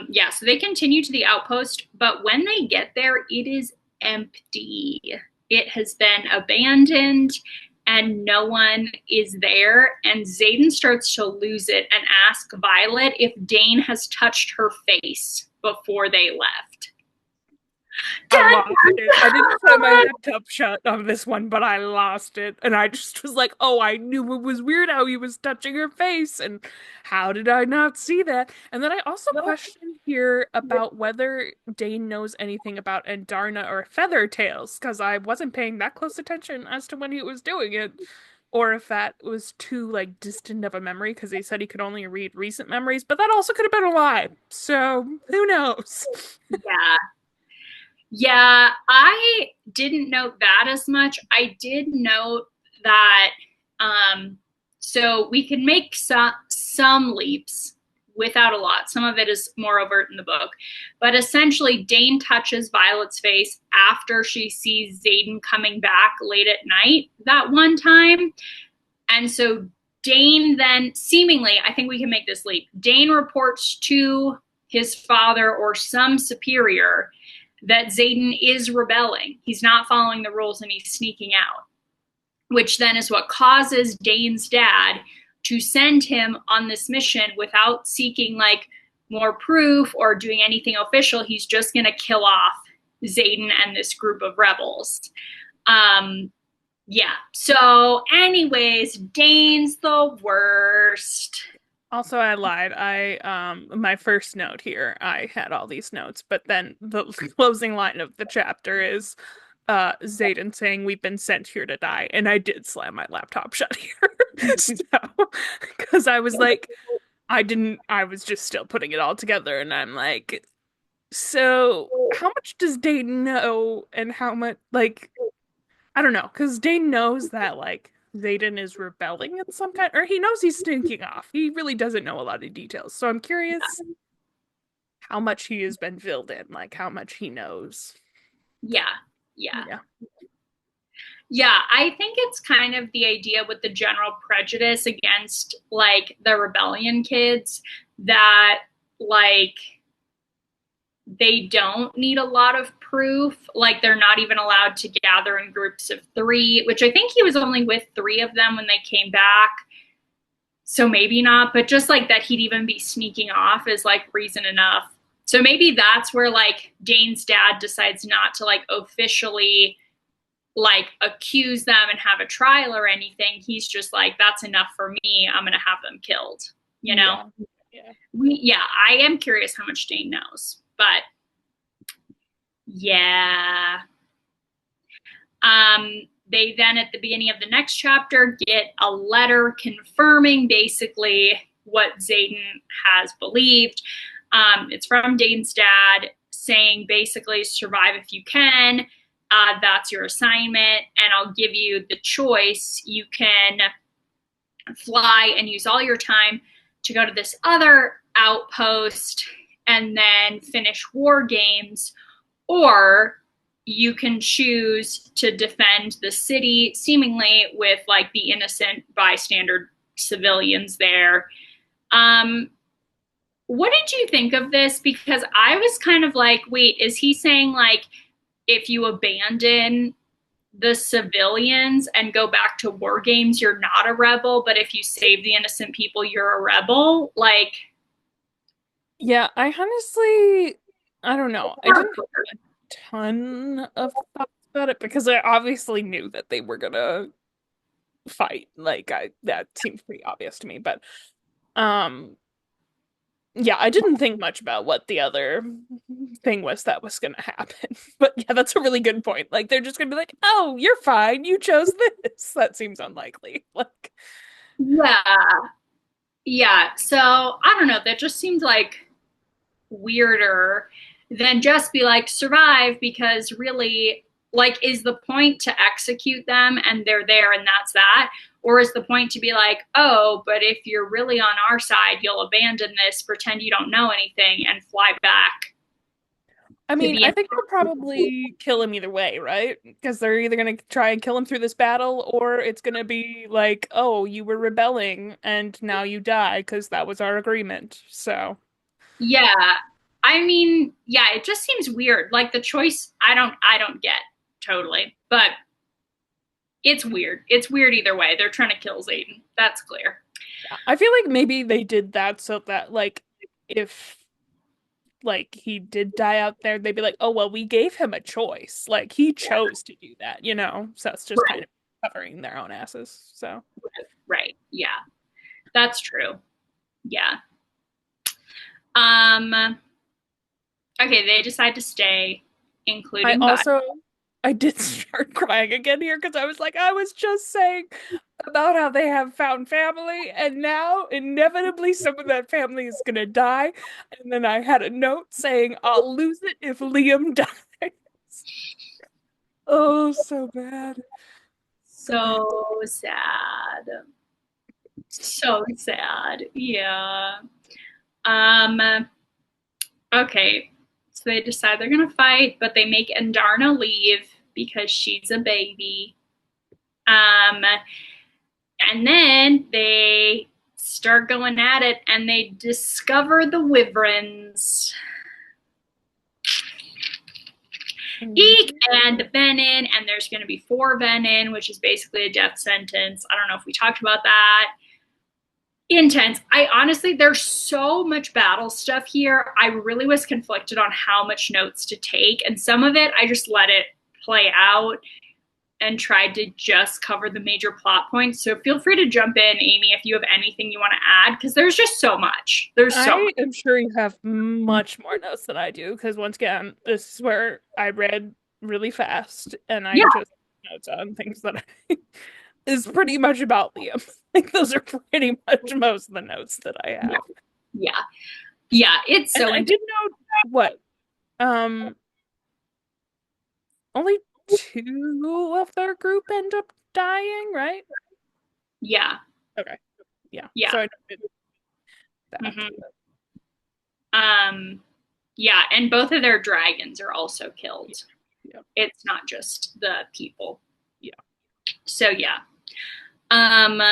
Yeah, so they continue to the outpost, but when they get there, it is empty. It has been abandoned and no one is there. And Xaden starts to lose it and ask Violet if Dane has touched her face before they left. I Dun, lost dun, it. I didn't put my dun! laptop shut on this one, but I lost it. And I just was like, oh, I knew it was weird how he was touching her face. And how did I not see that? And then I also questioned here about whether Dane knows anything about Andarna or Feathertails, because I wasn't paying that close attention as to when he was doing it. Or if that was too like distant of a memory, because he said he could only read recent memories, but that also could have been a lie. So who knows? Yeah. Yeah, I didn't note that as much. I did note that so we can make some leaps without a lot. Some of it is more overt in the book. But essentially, Dane touches Violet's face after she sees Xaden coming back late at night that one time. And so Dane then seemingly, I think we can make this leap. Dane reports to his father or some superior that Xaden is rebelling. He's not following the rules and he's sneaking out, which then is what causes Dane's dad to send him on this mission without seeking like more proof or doing anything official. He's just going to kill off Xaden and this group of rebels. Yeah. So, anyways, Dane's the worst. Also, I lied. My first note here, I had all these notes, but then the closing line of the chapter is Zayden saying we've been sent here to die, and I did slam my laptop shut here. So, because I was like, I was just still putting it all together, and I'm like, so how much does Dane know, and how much, like, I don't know, because Dane knows that, like, Zayden is rebelling in some kind, or he knows he's sneaking off. He really doesn't know a lot of details. So I'm curious how much he has been filled in, like, how much he knows. Yeah. Yeah. Yeah. Yeah, I think it's kind of the idea with the general prejudice against like the rebellion kids that like they don't need a lot of proof. Like they're not even allowed to gather in groups of three, which I think he was only with three of them when they came back. So maybe not, but just like that he'd even be sneaking off is like reason enough. So maybe that's where like Dane's dad decides not to like officially like accuse them and have a trial or anything. He's just like, that's enough for me. I'm going to have them killed, you know? Yeah. Yeah. Yeah, I am curious how much Dane knows, but yeah. They then at the beginning of the next chapter get a letter confirming basically what Zayden has believed. It's from Dane's dad saying basically survive if you can. That's your assignment, and I'll give you the choice. You can fly and use all your time to go to this other outpost and then finish war games, or you can choose to defend the city seemingly with like the innocent bystander civilians there. What did you think of this? Because I was kind of like, wait, is he saying like if you abandon the civilians and go back to war games, you're not a rebel, but if you save the innocent people, you're a rebel? Like, Yeah, I don't know. I didn't have a ton of thoughts about it because I obviously knew that they were gonna fight. Like that seemed pretty obvious to me. But um yeah, I didn't think much about what the other thing was that was gonna happen. But yeah, that's a really good point. Like they're just gonna be like, "Oh, you're fine. You chose this." That seems unlikely. Like, yeah, yeah. So I don't know. That just seemed like weirder than just be like survive, because really like is the point to execute them and they're there and that's that, or is the point to be like, oh, but if you're really on our side you'll abandon this, pretend you don't know anything, and fly back I to mean, the I think they'll probably kill him either way, right? Because they're either gonna try and kill him through this battle, or it's gonna be like, "Oh, you were rebelling and now you die because that was our agreement." So. yeah. I mean, yeah, it just seems weird. Like the choice, I don't get totally, but it's weird. It's weird either way. They're trying to kill Zayden. That's clear. I feel like maybe they did that so that like if like he did die out there, they'd be like, "Oh, well, we gave him a choice. Like he chose to do that, you know?" So it's just kind Right. of covering their own asses. So Right. Yeah. That's true. Yeah. Um okay, they decide to stay, I including Bud. also I did start crying again here because I was like, I was just saying about how they have found family, and now inevitably some of that family is gonna die. And then I had a note saying, I'll lose it if Liam dies. Oh, so bad. So bad. So sad. So sad. Yeah. Um okay. So they decide they're gonna fight, but they make Andarna leave because she's a baby. Um and then they start going at it and they discover the wyverns. Eek, and the venin, and there's going to be 4 venin, which is basically a death sentence. I don't know if we talked about that. Intense. I honestly, there's so much battle stuff here. I really was conflicted on how much notes to take, and some of it I just let it play out and tried to just cover the major plot points. So feel free to jump in, Amy, if you have anything you want to add, because there's just so much. There's so I much. am sure you have much more notes than I do because once again, this is where I read really fast, and I Yeah, just notes on things that is pretty much about Liam. Like those are pretty much most of the notes that I yeah, have. yeah, yeah. It's And so I intense. did note what um only two of their group end up dying, right? Yeah, Okay. Yeah. yeah. So I noted that. Hmm. Yeah, and both of their dragons are also Yeah. killed. Yeah. It's not just the people. Yeah. So yeah. Um,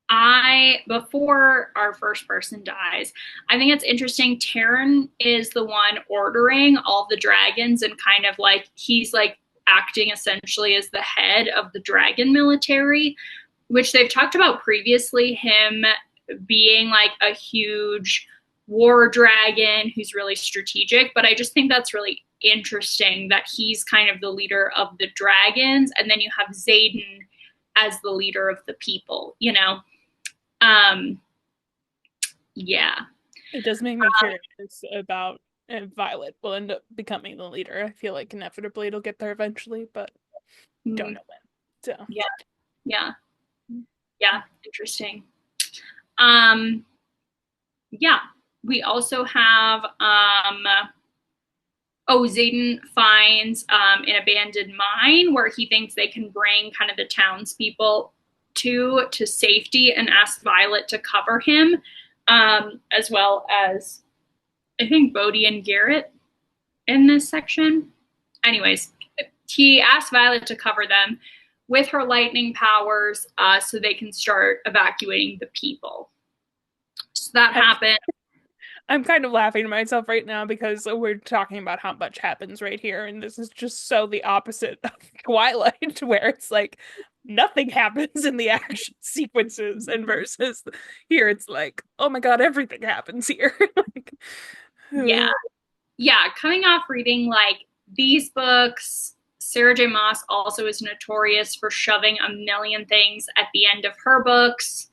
I before our first person dies, I think it's interesting. Taryn is the one ordering all the dragons, and kind of like he's like acting essentially as the head of the dragon military, which they've talked about previously, him being like a huge war dragon who's really strategic. But I just think that's really interesting that he's kind of the leader of the dragons, and then you have Xaden as the leader of the people, you know? Um, yeah. It does make me curious about if Violet will end up becoming the leader. I feel like inevitably it'll get there eventually, but don't Mm, know when. So, yeah. Yeah. Yeah. Interesting. Um, yeah. We also have Xaden finds an abandoned mine where he thinks they can bring kind of the townspeople to safety, and asks Violet to cover him, as well as I think Bodhi and Garrett in this section. Anyways, he asks Violet to cover them with her lightning powers, so they can start evacuating the people. So that I'm happened. I'm kind of laughing to myself right now because we're talking about how much happens right here, and this is just so the opposite of Twilight, where it's like nothing happens in the action sequences, and versus here it's like, oh my God, everything happens here. Like, Yeah. Yeah. Coming off reading like these books, Sarah J. Maas also is notorious for shoving a million things at the end of her books,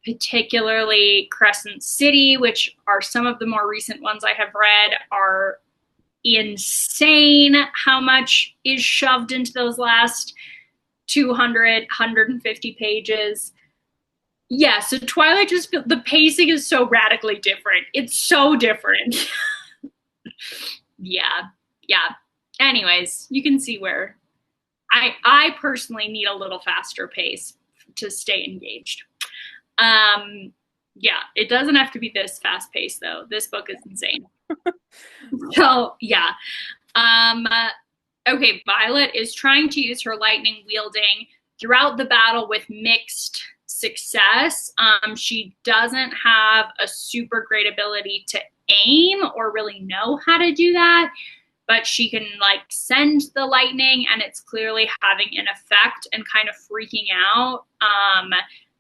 particularly Crescent City, which are some of the more recent ones I have read, are insane how much is shoved into those last 200, 150 pages. Yeah, so Twilight just the pacing is so radically different. It's so different. Yeah. Yeah. Anyways, you can see where I personally need a little faster pace to stay engaged. Um yeah, it doesn't have to be this fast paced though. This book is insane. So, yeah. Um, okay, Violet is trying to use her lightning wielding throughout the battle with mixed success. She doesn't have a super great ability to aim or really know how to do that, but she can like send the lightning, and it's clearly having an effect and kind of freaking out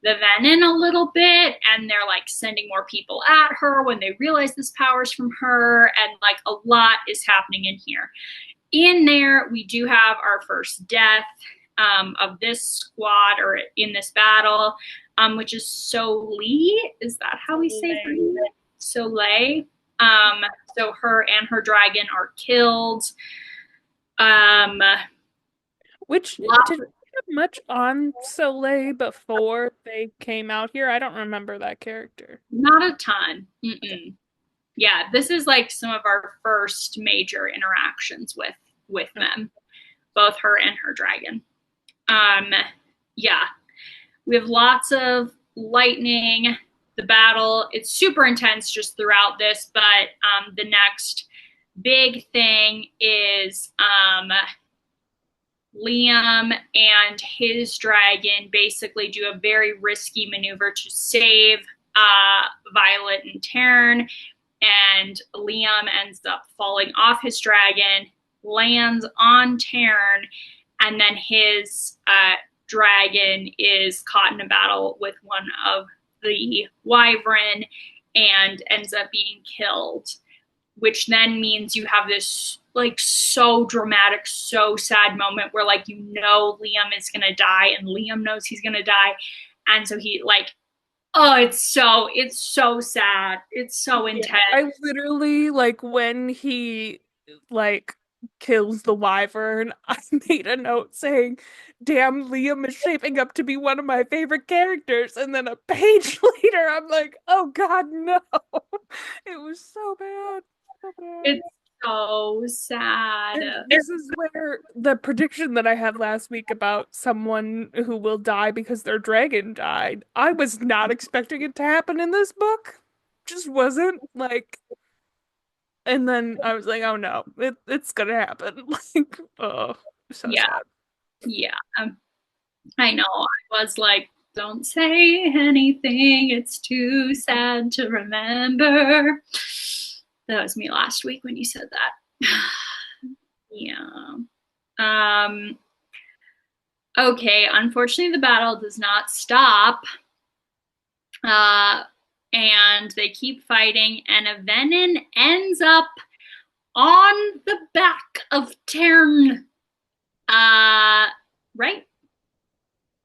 the Venom a little bit, and they're like sending more people at her when they realize this power's from her, and like a lot is happening in here. In there, we do have our first death of this squad or in this battle, which is Soleil. Is that how we say her name? Soleil. Um, so her and her dragon are killed. Um, which did we have much on Soleil before they came out here? I don't remember that character. Not a ton. Okay. Mm-mm. Yeah, this is like some of our first major interactions with Okay. them, both her and her dragon. Um, yeah, we have lots of lightning. The battle, it's super intense just throughout this, but the next big thing is Liam and his dragon basically do a very risky maneuver to save Violet and Taryn, and Liam ends up falling off his dragon, lands on Taryn, and then his dragon is caught in a battle with one of the wyvern and ends up being killed, which then means you have this like so dramatic, so sad moment where like you know Liam is gonna die, and Liam knows he's gonna die, and so he like, oh, it's so sad, it's so Yeah, intense. I literally like when he like kills the wyvern, I made a note saying, "Damn, Liam is shaping up to be one of my favorite characters." And then a page later, I'm like, "Oh God, no!" It was so bad, so bad. It's so sad. And this is where the prediction that I had last week about someone who will die because their dragon died, I was not expecting it to happen in this book. Just wasn't like, and then I was like, oh no, it's gonna happen. Like, oh, so Yeah, sad. yeah. I know. I was like, don't say anything. It's too sad to remember. That was me last week when you said that. Yeah. Um, okay. Unfortunately, the battle does not stop. Uh, and they keep fighting, and a venom ends up on the back of Tern. Right?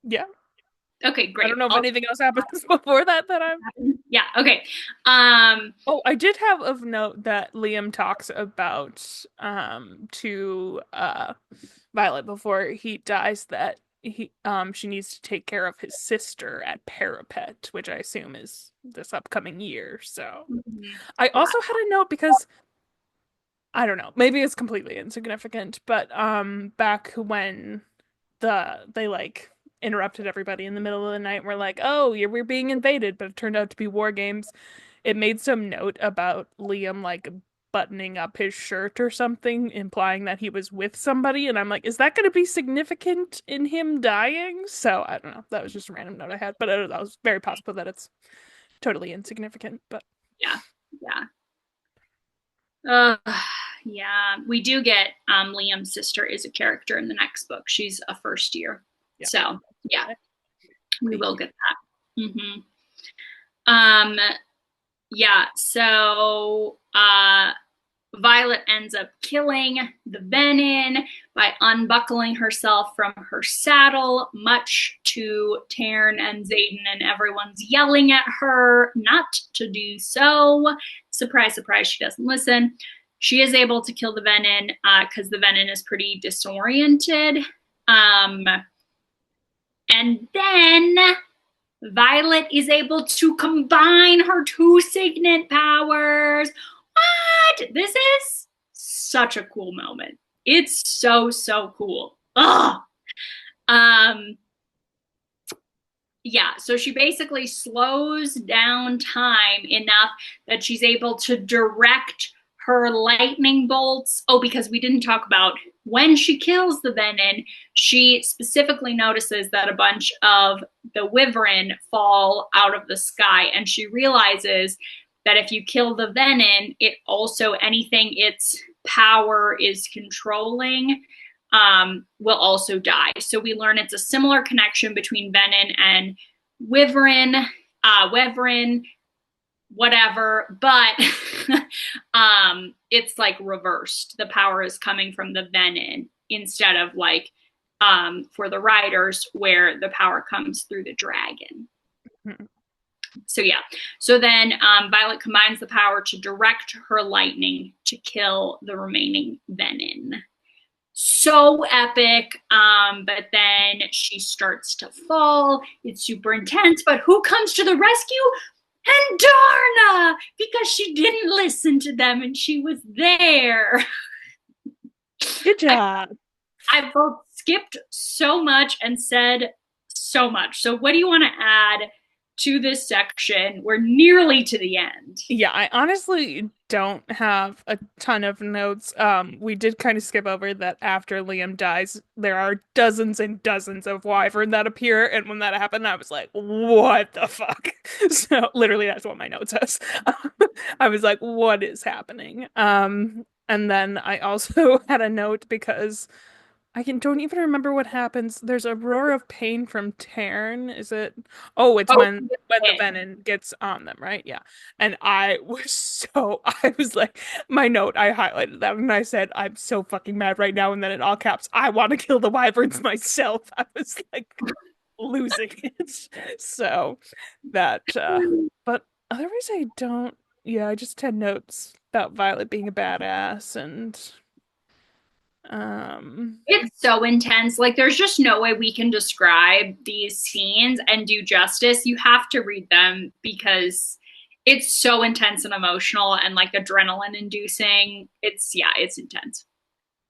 Yeah. Okay, I great. don't know if anything else happens before that I'm. Yeah, okay. Oh, I did have of note that Liam talks about to Violet before he dies that she needs to take care of his sister at Parapet, which I assume is this upcoming year. So I Yeah, also had a note because I don't know, maybe it's completely insignificant, but back when they like interrupted everybody in the middle of the night and were like, "Oh, we're being invaded," but it turned out to be war games. It made some note about Liam like buttoning up his shirt or something, implying that he was with somebody, and I'm like, is that going to be significant in him dying? So I don't know. That was just a random note I had, but that was very possible that it's totally insignificant. But yeah, yeah. Uh, yeah, we do get Liam's sister is a character in the next book. She's a first year. yeah, So, yeah, we thank will you. get that. Um, yeah, so Violet ends up killing the venom by unbuckling herself from her saddle, much to Taryn and Xaden, and everyone's yelling at her not to do so. Surprise, surprise, she doesn't listen. She is able to kill the venom because the venom is pretty disoriented. Um, and then Violet is able to combine her two signet powers. What? This is such a cool moment. It's so, so cool. Ugh. Um, yeah, so she basically slows down time enough that she's able to direct her lightning bolts. Oh, because we didn't talk about when she kills the venom, she specifically notices that a bunch of the wyvern fall out of the sky, and she realizes that if you kill the venom, it also anything its power is controlling will also die. So we learn it's a similar connection between venom and wyvern, wyvern, whatever, but it's like reversed. The power is coming from the venom instead of like for the riders where the power comes through the dragon. Mhm. So yeah, so then Violet combines the power to direct her lightning to kill the remaining venom. So epic. But then she starts to fall. It's super intense. But who comes to the rescue? And Darna, because she didn't listen to them and she was there. Good I, job. I both skipped so much and said so much. So, what do you want to add to this section? We're nearly to the end. Yeah, I honestly don't have a ton of notes. We did kind of skip over that after Liam dies, there are dozens and dozens of wyvern that appear, and when that happened, I was like, what the fuck? So literally that's what my note says. I was like, what is happening? And then I also had a note because don't even remember what happens. There's a roar of pain from Tarn. Is it? Oh, it's Oh, when the venom gets on them, right? Yeah. And I was like, my note, I highlighted that and I said, I'm so fucking mad right now. And then in all caps, I want to kill the wyverns myself. I was like losing it. So that, but otherwise I don't. Yeah, I just had notes about Violet being a badass and Um, It's so intense. Like, there's just no way we can describe these scenes and do justice. You have to read them because it's so intense and emotional and like adrenaline inducing. Yeah, it's intense.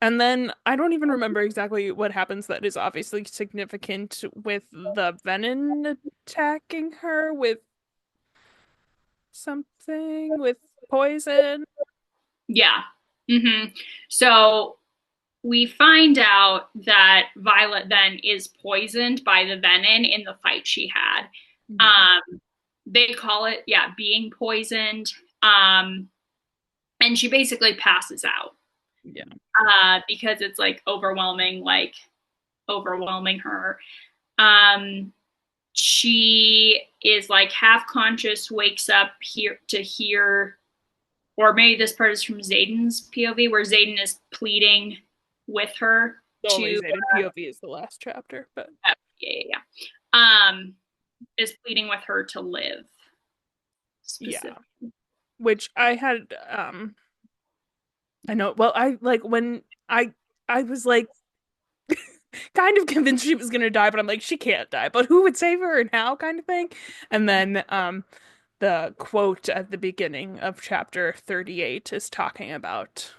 and then I don't even remember exactly what happens that is obviously significant with the venom attacking her with something with poison. Yeah. So we find out that Violet then is poisoned by the venom in the fight she had. Mhm. Um, they call it, yeah, being poisoned. Um, and she basically passes out Yeah. because it's like overwhelming her. Um, she is like half conscious, wakes up here to hear, or maybe this part is from Zayden's POV, where Zayden is pleading with her The only to, Zayden POV is the last chapter, but yeah, is pleading with her to live yeah. specific. Which I had I know well I like when I was like kind of convinced she was gonna die, but I'm like, she can't die. But who would save her and how kind of thing? And then the quote at the beginning of chapter 38 is talking about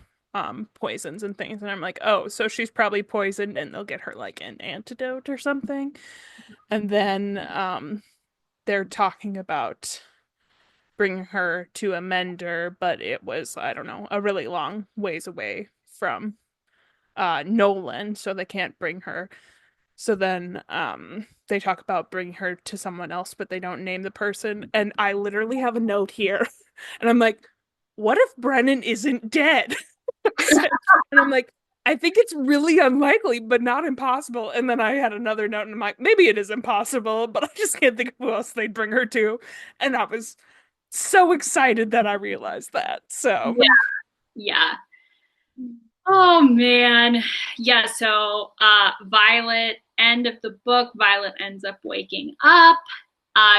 poisons and things, and I'm like, oh, so she's probably poisoned and they'll get her like an antidote or something. And then they're talking about bringing her to a mender, but it was, I don't know, a really long ways away from Nolan, so they can't bring her. So then they talk about bringing her to someone else, but they don't name the person. And I literally have a note here. And I'm like, what if Brennan isn't dead? And I'm like, I think it's really unlikely, but not impossible. And then I had another note and I'm like, maybe it is impossible, but I just can't think of who else they'd bring her to. And I was so excited that I realized that. So Yeah, yeah. Oh man. Yeah, so Violet, end of the book, Violet ends up waking up.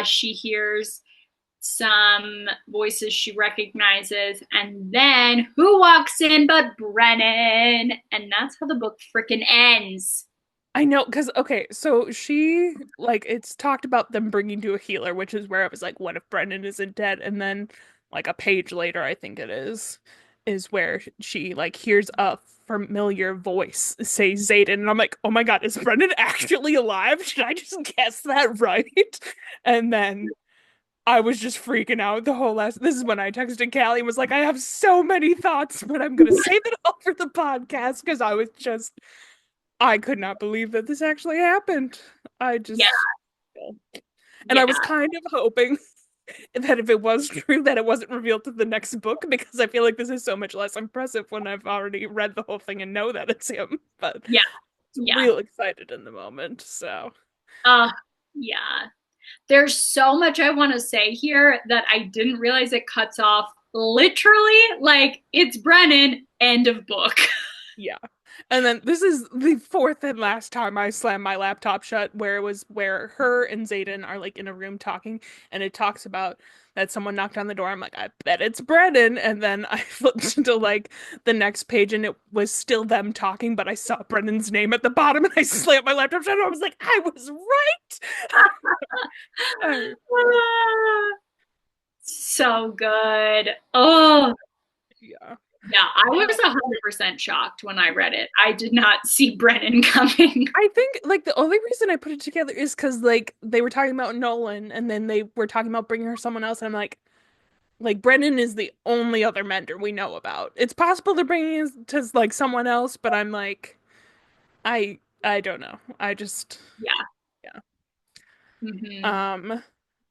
She hears some voices she recognizes, and then who walks in but Brennan? And that's how the book freaking ends. I know, because okay, so she like it's talked about them bringing to a healer, which is where I was like, what if Brendan isn't dead? And then like a page later, I think it is where she like hears a familiar voice say Zayden, and I'm like, oh my God, is Brendan actually alive? Should I just guess that right? And then I was just freaking out the whole last. This is when I texted Callie and was like, I have so many thoughts, but I'm gonna save it all for the podcast because I was just I could not believe that this actually happened. I Yeah, just, and I was yeah, kind of hoping that if it was true, that it wasn't revealed to the next book because I feel like this is so much less impressive when I've already read the whole thing and know that it's him. But yeah, it's yeah. real excited in the moment. So Uh, yeah. There's so much I want to say here that I didn't realize it cuts off literally like it's Brennan, end of book. yeah. And then this is the fourth and last time I slammed my laptop shut, where it was where her and Zayden are like in a room talking, and it talks about that someone knocked on the door. I'm like, I bet it's Brennan. And then I flipped into like the next page, and it was still them talking, but I saw Brennan's name at the bottom, and I slammed my laptop shut. And I was like, I was right. Uh, So good. Oh, yeah. yeah. I was 100% shocked when I read it. I did not see Brennan coming. I think like the only reason I put it together is because like they were talking about Nolan and then they were talking about bringing her someone else and I'm like Brennan is the only other Mender we know about. It's possible they're bringing it to like someone else, but I'm like I don't know. I just Yeah. yeah. Hmm. Um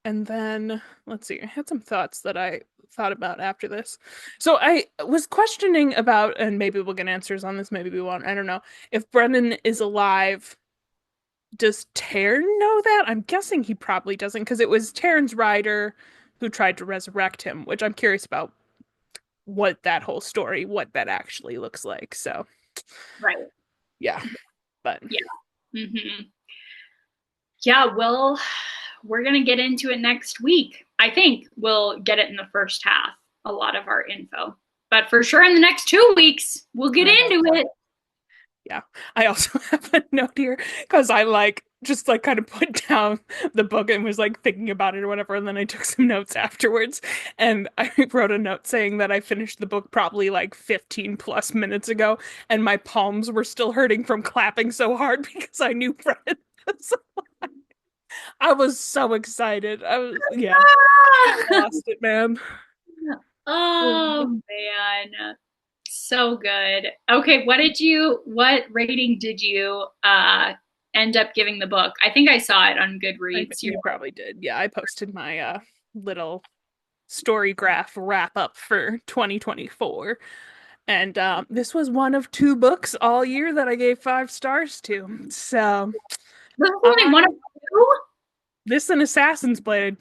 and then let's see. I had some thoughts that I thought about after this. So I was questioning about and maybe we'll get answers on this, maybe we won't. I don't know. If Brennan is alive, does Taryn know that? I'm guessing he probably doesn't because it was Taryn's rider who tried to resurrect him, which I'm curious about what that whole story, what that actually looks like. So, Right. yeah, but Yeah. Hmm. Yeah. We're going to get into it next week. I think we'll get it in the first half, a lot of our info. But for sure, in the next 2 weeks, we'll get I hope into so. it. Yeah. I also have a note here because I like just like kind of put down the book and was like thinking about it or whatever. And then I took some notes afterwards. And I wrote a note saying that I finished the book probably like 15 plus minutes ago. And my palms were still hurting from clapping so hard because I knew Fred. So I was so excited. Yeah, I lost it, man. Oh man, so good. Okay, what rating did you end up giving the book? I think I saw it on Goodreads. You probably did. Yeah, I posted my little story graph wrap up for 2024. And this was one of two books all year that I gave 5 stars to. So This is only I one of two? this and Assassin's Blade.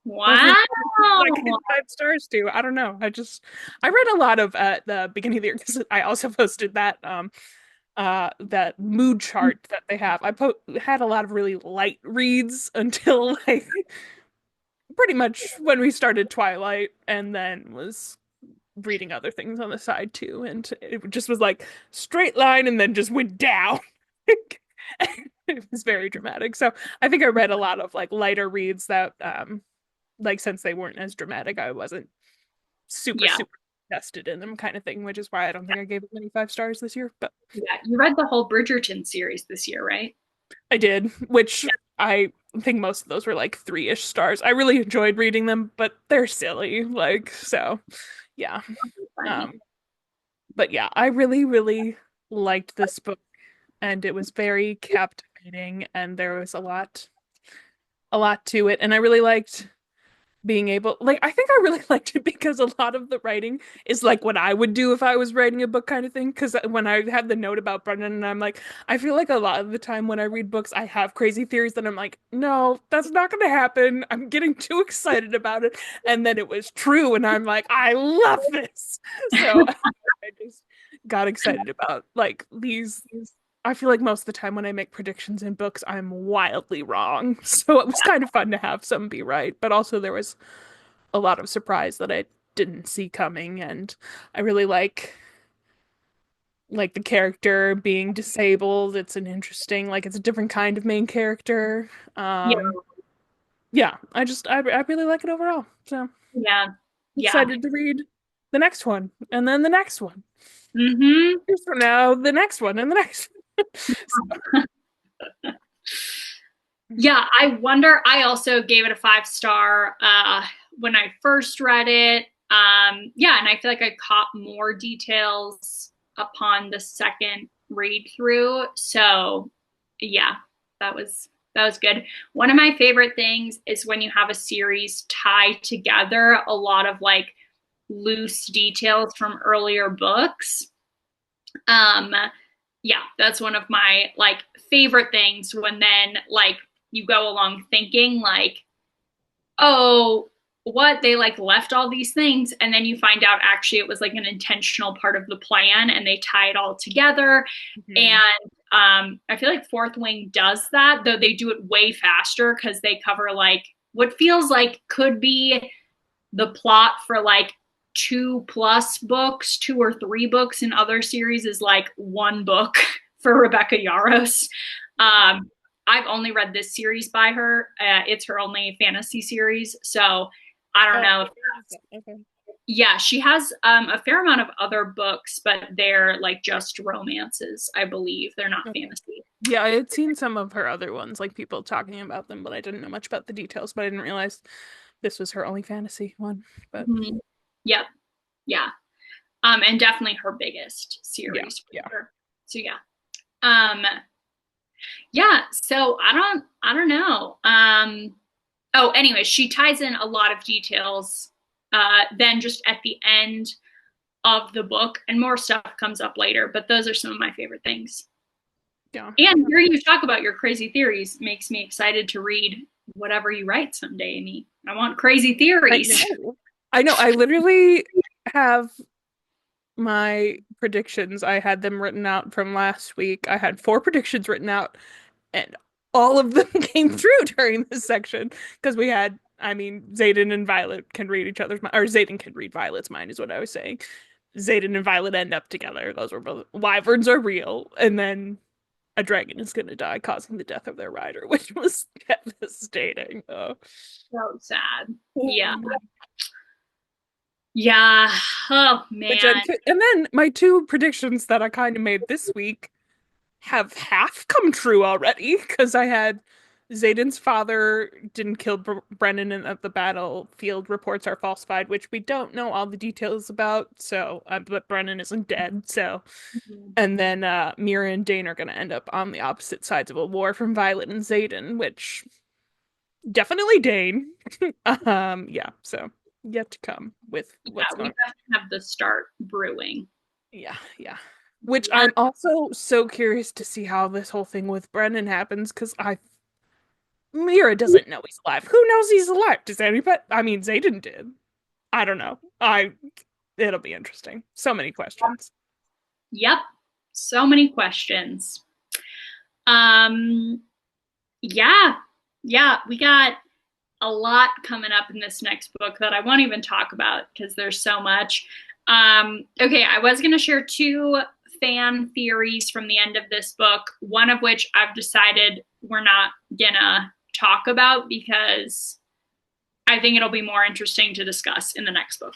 Those were Wow. I gave 5 stars to. I don't know. I read a lot of at the beginning of the year because I also posted that mood chart that they have. Had a lot of really light reads until like pretty much when we started Twilight, and then was reading other things on the side too, and it just was like straight line and then just went down. It was very dramatic. So I think I read a lot of like lighter reads that like since they weren't as dramatic, I wasn't Yeah, super invested in them kind of thing, which is why I don't think I gave as many 5 stars this year. But yeah. You read the whole Bridgerton series this year, right? I did, which I think most of those were like 3-ish stars. I really enjoyed reading them, but they're silly. Like, so yeah. Funny. Um, but yeah, I really, really liked this book, and it was very captivating, and there was a lot to it. And I really liked being able, like, I think I really liked it because a lot of the writing is like what I would do if I was writing a book kind of thing. Because when I had the note about Brendan, and I'm like, I feel like a lot of the time when I read books, I have crazy theories that I'm like, no, that's not going to happen. I'm getting too excited about it. And then it was true. And I'm like, I love this. So I just got excited about like these. I feel like most of the time when I make predictions in books, I'm wildly wrong. So it was kind of fun to have some be right, but also there was a lot of surprise that I didn't see coming, and I really like the character being disabled. It's an interesting, like it's a different kind of main character. Yeah, Yeah, I really like it overall. So yeah, yeah. excited to read the next one and then the next one. Mm-hmm. Years from now, the next one and the next one. Yeah, I wonder. I also gave it a 5 star when I first read it. Yeah, and I feel like I caught more details upon the second read through. So, yeah, that was good. One of my favorite things is when you have a series tie together a lot of like loose details from earlier books. Um, yeah, that's one of my like favorite things when then like you go along thinking like, oh, what they like left all these things and then you find out actually it was like an intentional part of the plan and they tie it all together. Mhm. And I feel like Fourth Wing does that, though they do it way faster because they cover like what feels like could be the plot for like 2+ books, 2 or 3 books in other series is like one book for Rebecca Yarros. Um, I've only read this series by her. It's her only fantasy series. So I don't Oh, know if okay. yeah, she has a fair amount of other books, but they're like just romances, I believe. They're not Okay. fantasy. Yeah, I had seen some of her other ones, like people talking about them, but I didn't know much about the details. But I didn't realize this was her only fantasy one. But Mm-hmm. Yep. Yeah. And definitely her biggest yeah, series for yeah. sure. So yeah. Um, yeah, so I don't know. Oh, anyway, she ties in a lot of details then just at the end of the book and more stuff comes up later, but those are some of my favorite things. Yeah. And hearing you talk about your crazy theories makes me excited to read whatever you write someday, Amy. I want crazy I theories. know. I know. I literally have my predictions. I had them written out from last week. I had 4 predictions written out, and all of them came through during this section because we had, I mean, Zayden and Violet can read each other's mind, or Zayden can read Violet's mind, is what I was saying. Xaden and Violet end up together. Those were both wyverns are real, and then a dragon is going to die, causing the death of their rider, which was devastating. Oh. So sad. Yeah. Yeah. Oh Which man. and then my two predictions that I kind of made this week have half come true already because I had Xaden's father didn't kill Brennan at the battlefield. Reports are falsified, which we don't know all the details about. So, but Brennan isn't dead. So, and then Mira and Dane are going to end up on the opposite sides of a war from Violet and Xaden, which definitely Dane. Yeah. So yet to come with Yeah, what's we going on. definitely have the start brewing. Yeah, yeah. Which Yeah. I'm also so curious to see how this whole thing with Brennan happens because I Mira doesn't know he's alive. Who knows he's alive? Does anybody? I mean, Xaden did. I don't know. It'll be interesting. So many questions. Yep. So many questions. Um, yeah. Yeah, we got a lot coming up in this next book that I won't even talk about because there's so much. Okay, I was going to share two fan theories from the end of this book, one of which I've decided we're not going to talk about because I think it'll be more interesting to discuss in the next book.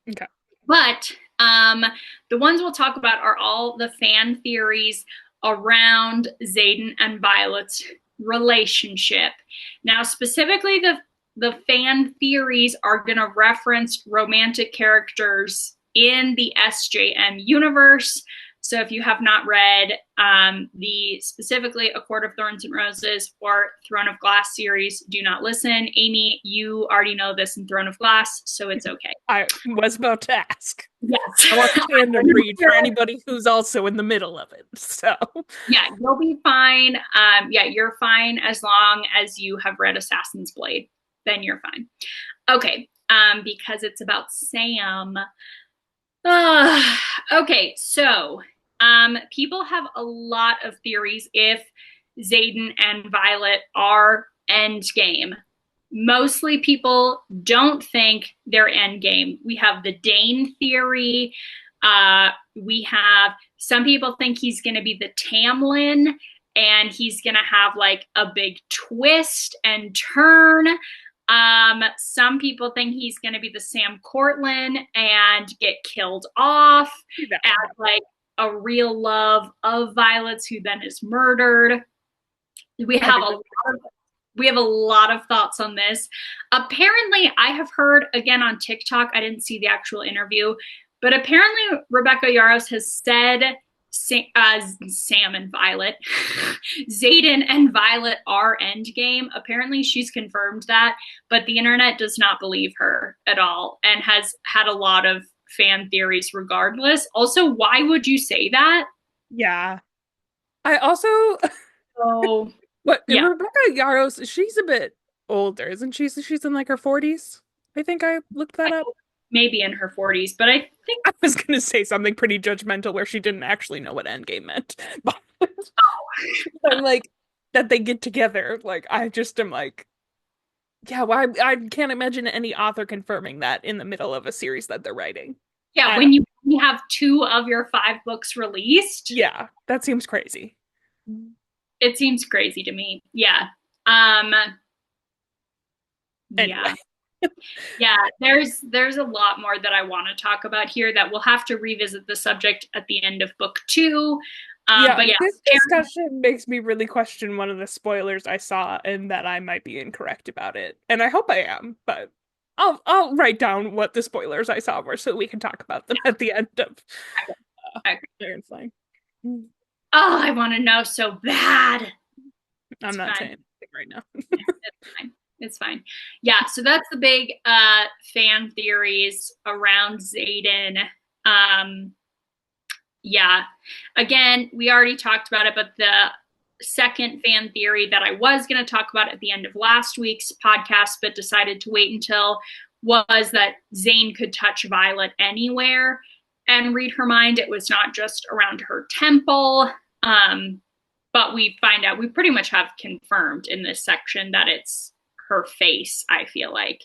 Okay. But the ones we'll talk about are all the fan theories around Xaden and Violet's relationship. Now, specifically, the fan theories are going to reference romantic characters in the SJM universe. So if you have not read the specifically A Court of Thorns and Roses or Throne of Glass series, do not listen. Amy, you already know this in Throne of Glass, so it's okay. I was about to ask. Yes. I want the tandem read for anybody who's also in the middle of it. So yeah, you'll be fine. Yeah, you're fine as long as you have read Assassin's Blade. Then you're fine. Okay, because it's about Sam. Okay, so people have a lot of theories if Xaden and Violet are endgame. Mostly people don't think they're endgame. We have the Dane theory. We have some people think he's going to be the Tamlin and he's going to have like a big twist and turn. Some people think he's going to be the Sam Cortland and get killed off as like a real love of Violet's who then is murdered. We have a lot of thoughts on this. Apparently, I have heard again on TikTok, I didn't see the actual interview, but apparently Rebecca Yarros has said Sam and Violet, Xaden and Violet are endgame. Apparently she's confirmed that, but the internet does not believe her at all and has had a lot of fan theories regardless. Also, why would you say that? yeah. I also So, what yeah, Rebecca Yarros, she's a bit older, isn't she? So she's in like her 40s. I think I looked that up. maybe in her 40s, but I think I was gonna say something pretty judgmental where she didn't actually know what endgame meant. But I'm like that they get together. Like I just am like, yeah, why I can't imagine any author confirming that in the middle of a series that they're writing. yeah, I when don't, you have two of your 5 books released, yeah, that seems crazy. it seems crazy to me. Yeah. Um yeah. Anyway. Yeah, there's a lot more that I want to talk about here that we'll have to revisit the subject at the end of book 2. Yeah, But yeah, this discussion makes me really question one of the spoilers I saw and that I might be incorrect about it. And I hope I am, but I'll write down what the spoilers I saw were so we can talk about them at the end of Iron Flame. oh, I want to know so bad. I'm not saying anything right now. It's fine. It's fine. Yeah, so that's the big fan theories around Xaden. Yeah. Again, we already talked about it, but the second fan theory that I was going to talk about at the end of last week's podcast, but decided to wait until, was that Zane could touch Violet anywhere and read her mind. It was not just around her temple. But we find out, we pretty much have confirmed in this section that it's her face, I feel like.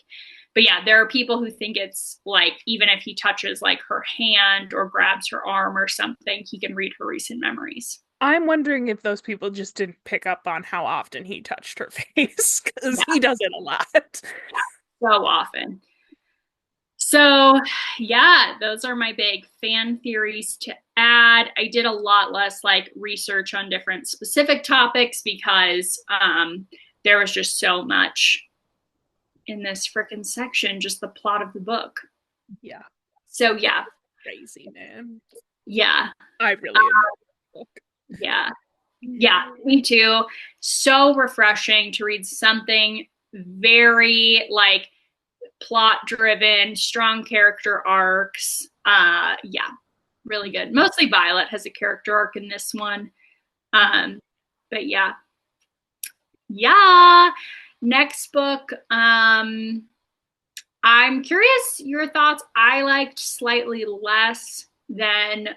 But yeah, there are people who think it's like even if he touches like her hand or grabs her arm or something, he can read her recent memories. I'm wondering if those people just didn't pick up on how often he touched her face, because he Yeah, does it a lot. so often. So, yeah, those are my big fan theories to add. I did a lot less like research on different specific topics because there was just so much in this freaking section, just the plot of the book. Yeah, So, yeah, crazy, man. yeah, I really enjoyed the book. yeah, yeah, me too. So refreshing to read something very like plot driven, strong character arcs. Yeah, really good. Mostly Violet has a character arc in this one. Um, but yeah, yeah. Next book. I'm curious your thoughts. I liked slightly less than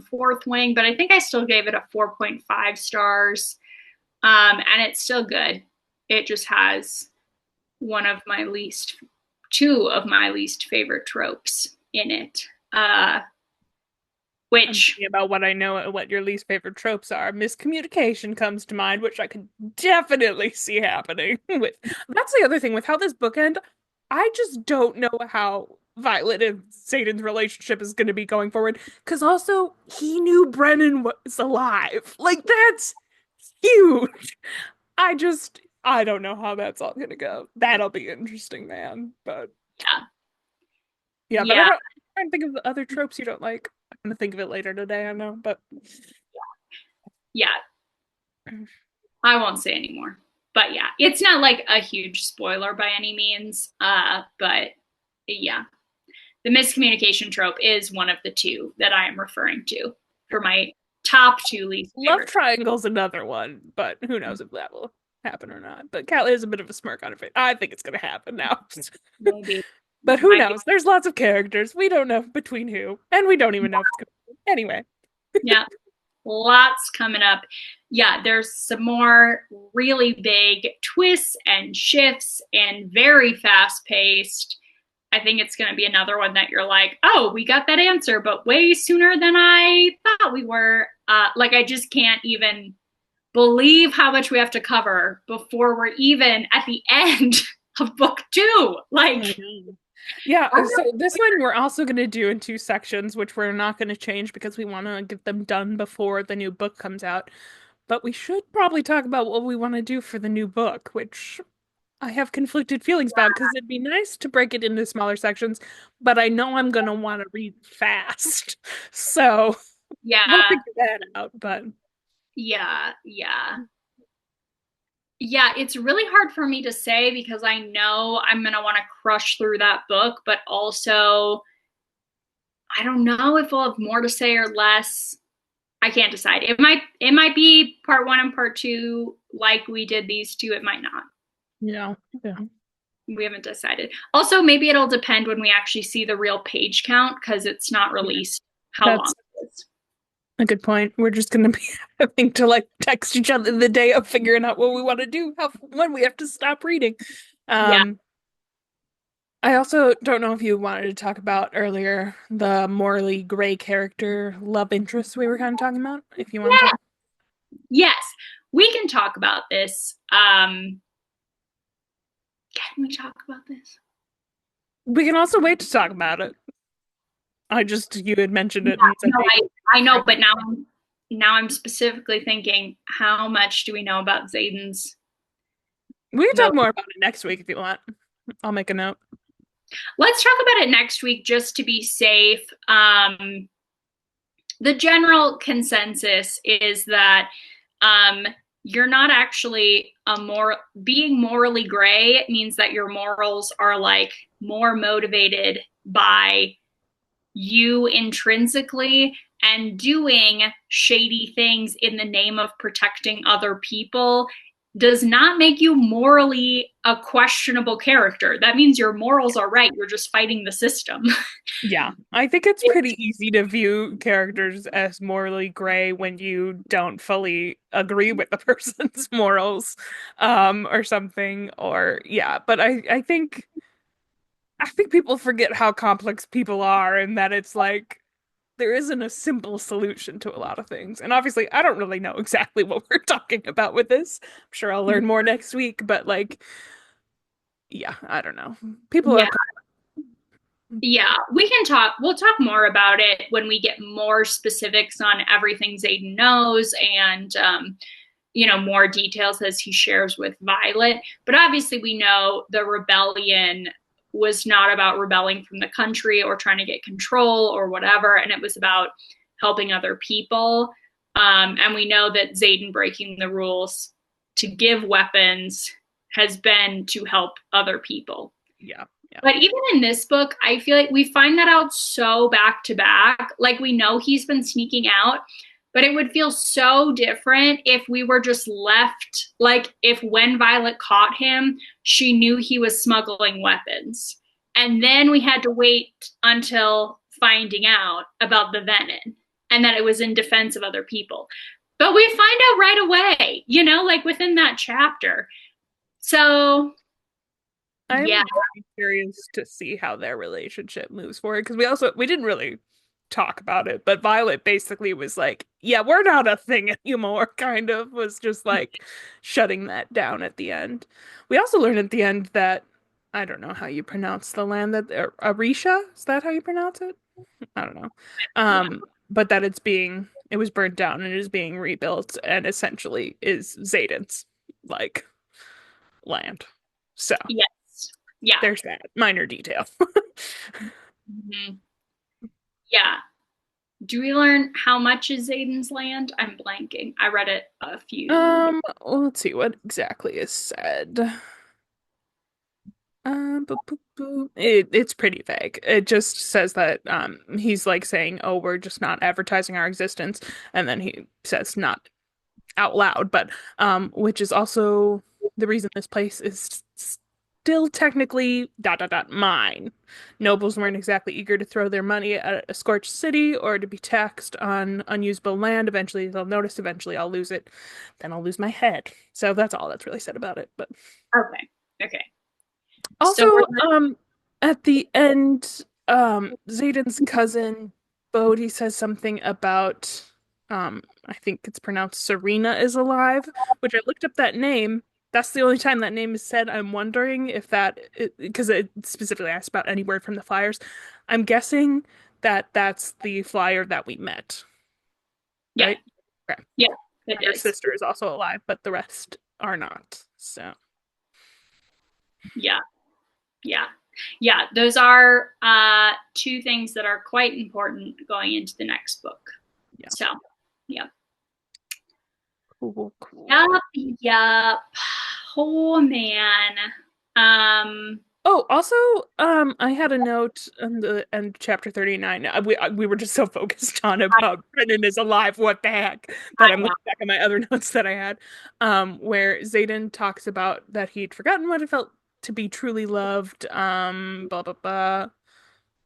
Fourth Wing, but I think I still gave it a 4.5 stars. And it's still good. It just has one of my least, two of my least favorite tropes in it. I'm Which, thinking about what I know, what your least favorite tropes are. Miscommunication comes to mind, which I could definitely see happening with. That's the other thing with how this book end. I just don't know how Violet and Satan's relationship is going to be going forward. Because also, he knew Brennan was alive. Like, that's huge. I don't know how that's all going to go. That'll be interesting, man. But yeah, yeah, but yeah, I'm trying to think of the other tropes you don't like. I'm going to think of it later today, I know, but. yeah. I won't say anymore. But yeah, it's not like a huge spoiler by any means. But yeah, the miscommunication trope is one of the two that I am referring to for my top two least Love favorite. Triangle's another one, but who knows if that will happen or not. But Callie has a bit of a smirk on her face. I think it's gonna happen now. Maybe But who might be. knows? There's lots of characters. We don't know between who, and we don't even know if it's gonna happen. Anyway. Yeah, lots coming up. Yeah, there's some more really big twists and shifts and very fast paced. I think it's going to be another one that you're like, oh, we got that answer, but way sooner than I thought we were. Like, I just can't even believe how much we have to cover before we're even at the end of book two. Like, I know. Yeah, so this one we're also going to do in two sections, which we're not going to change because we want to get them done before the new book comes out. But we should probably talk about what we want to do for the new book, which I have conflicted feelings about because it'd be nice to break it into smaller sections, but I know I'm gonna want to read fast. So we'll yeah, figure that out. But yeah, yeah. Yeah, it's really hard for me to say because I know I'm going to want to crush through that book, but also I don't know if we'll have more to say or less. I can't decide. It might be part one and part two like we did these two. It might not. yeah, yeah. We haven't decided. Also, maybe it'll depend when we actually see the real page count because it's not Yeah. released how long That's it is. a good point. We're just gonna be having to like text each other the day of figuring out what we want to do, how when we have to stop reading. Yeah. Um, I also don't know if you wanted to talk about earlier the morally gray character love interest we were kind of talking about. If you want to Yeah. talk, Yes. We can talk about this. Can we talk about this? we can also wait to talk about it. You had mentioned Yeah, it and said no, maybe. I know, but now I'm specifically thinking, how much do we know about Zayden's We can talk motive? more about it next week if you want. I'll make a note. Let's talk about it next week just to be safe. The general consensus is that um, you're not actually being morally gray means that your morals are like more motivated by you intrinsically and doing shady things in the name of protecting other people does not make you morally a questionable character. That means your morals are right. You're just fighting the system. Yeah, I think it's pretty easy to view characters as morally gray when you don't fully agree with the person's morals, or something, or yeah. But I think I think people forget how complex people are and that it's like there isn't a simple solution to a lot of things. And obviously, I don't really know exactly what we're talking about with this. I'm sure I'll learn more next week, but like, yeah, I don't know. People Yeah. are, Yeah, we'll talk more about it when we get more specifics on everything Zayden knows and more details as he shares with Violet. But obviously, we know the rebellion was not about rebelling from the country or trying to get control or whatever, and it was about helping other people. And we know that Zayden breaking the rules to give weapons has been to help other people. yeah, yeah, But even in this book, I feel like we find that out so back to back. Like we know he's been sneaking out, but it would feel so different if we were just left, like if when Violet caught him, she knew he was smuggling weapons. And then we had to wait until finding out about the venom and that it was in defense of other people. But we find out right away, like within that chapter. So, yeah. I'm very curious to see how their relationship moves forward because we didn't really talk about it, but Violet basically was like, "Yeah, we're not a thing anymore." Kind of was just like shutting that down at the end. We also learned at the end that I don't know how you pronounce the land that Arisha, is that how you pronounce it? I don't know. Yeah. But that it was burnt down and it is being rebuilt and essentially is Zayden's like land. So Yes. Yeah. there's that minor detail. Mhm. Yeah. Do we learn how much is Zayden's land? I'm blanking. I read it a few. Well, let's see what exactly is said. It's pretty vague. It just says that he's like saying, "Oh, we're just not advertising our existence," and then he says not out loud, but which is also the reason this place is still technically dot dot dot mine. Nobles weren't exactly eager to throw their money at a scorched city or to be taxed on unusable land. Eventually they'll notice, eventually I'll lose it, then I'll lose my head. So that's all that's really said about it. But Okay. Okay. So also, we're at the end, Zayden's cousin Bodhi says something about, I think it's pronounced Serena is alive, which I looked up that name. That's the only time that name is said. I'm wondering if because it specifically asked about any word from the flyers. I'm guessing that that's the flyer that we met, yeah. right? Okay. Yeah. It Her is. sister is also alive, but the rest are not. So, Yeah. Yeah. Yeah. Those are two things that are quite important going into the next book. yeah. So, yeah. Cool, cool. Yup. Yup. Oh man. Um. Oh, also, I had a note on the end chapter 39. We were just so focused on I, about Brennan is alive, what the heck, that I I'm know. looking back at my other notes that I had, where Xaden talks about that he'd forgotten what it felt to be truly loved, blah blah blah.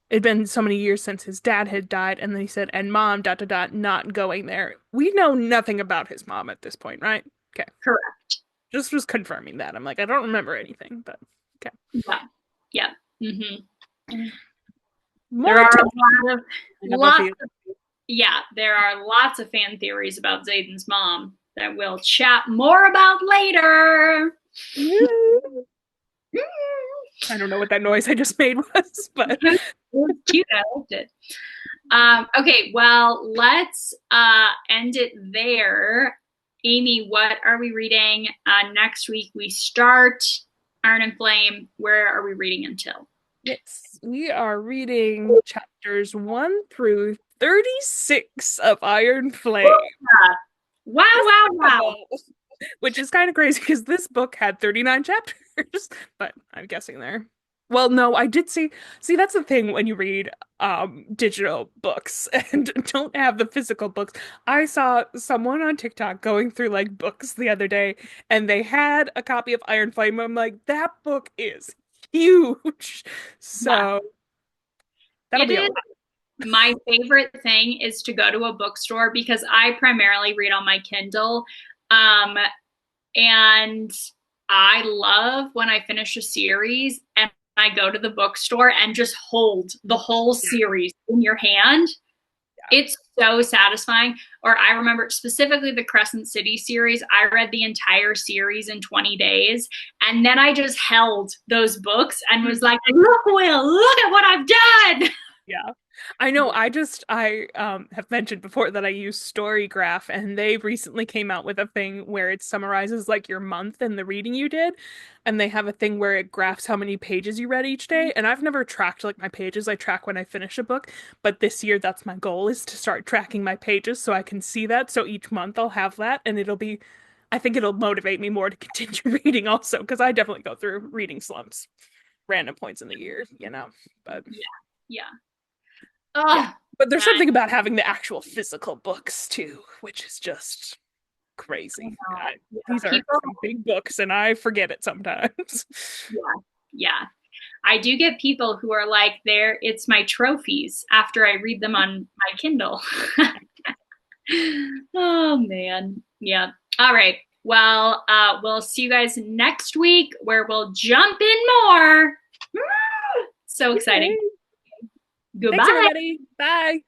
It'd been so many years since his dad had died, and then he said, and mom, dot dot dot, not going there. We know nothing about his mom at this point, right? Okay. Correct. Just was confirming that. I'm like, I don't remember anything, but okay. Yeah. Yeah. Mm-hmm. There More are to a lot of about lots the yeah, there are lots of fan theories about Zayden's mom that we'll chat more about later. I don't know what that noise I just made was, but It was cute. I liked it. Okay, well, let's end it there. Amy, what are we reading next week? We start Iron and Flame. Where are we reading until? yes, we are reading chapters 1 through 36 of Iron Flame. Wow, Just wow, a wow. couple, which is kind of crazy because this book had 39 chapters, but I'm guessing there. Well, no, I did see that's the thing when you read digital books and don't have the physical books. I saw someone on TikTok going through like books the other day and they had a copy of Iron Flame. I'm like, that book is huge. Yeah, So that'll it be a is. lot. My favorite thing is to go to a bookstore because I primarily read on my Kindle. And I love when I finish a series and I go to the bookstore and just hold the whole series in your hand. Yeah. It's so satisfying. Or I remember specifically the Crescent City series. I read the entire series in 20 days. And then I just held those books and was like, look, Will, look at what I've done. Yeah. I know. I have mentioned before that I use Storygraph, and they recently came out with a thing where it summarizes like your month and the reading you did. And they have a thing where it graphs how many pages you read each day. And I've never tracked like my pages. I track when I finish a book, but this year that's my goal is to start tracking my pages so I can see that. So each month I'll have that, and I think it'll motivate me more to continue reading also, because I definitely go through reading slumps random points in the year, you know. But Yeah. Yeah. yeah. Oh, But there's man. something about having the actual physical books too, which is just I crazy. know. Yeah. These are People, some big books, and I forget it sometimes. yeah. Yeah. I do get people who are like, there, it's my trophies after I read them on my Kindle. Oh man. Yeah. All right. Well, we'll see you guys next week where we'll jump in more. So exciting. Yay. Thanks, Goodbye. everybody. Bye.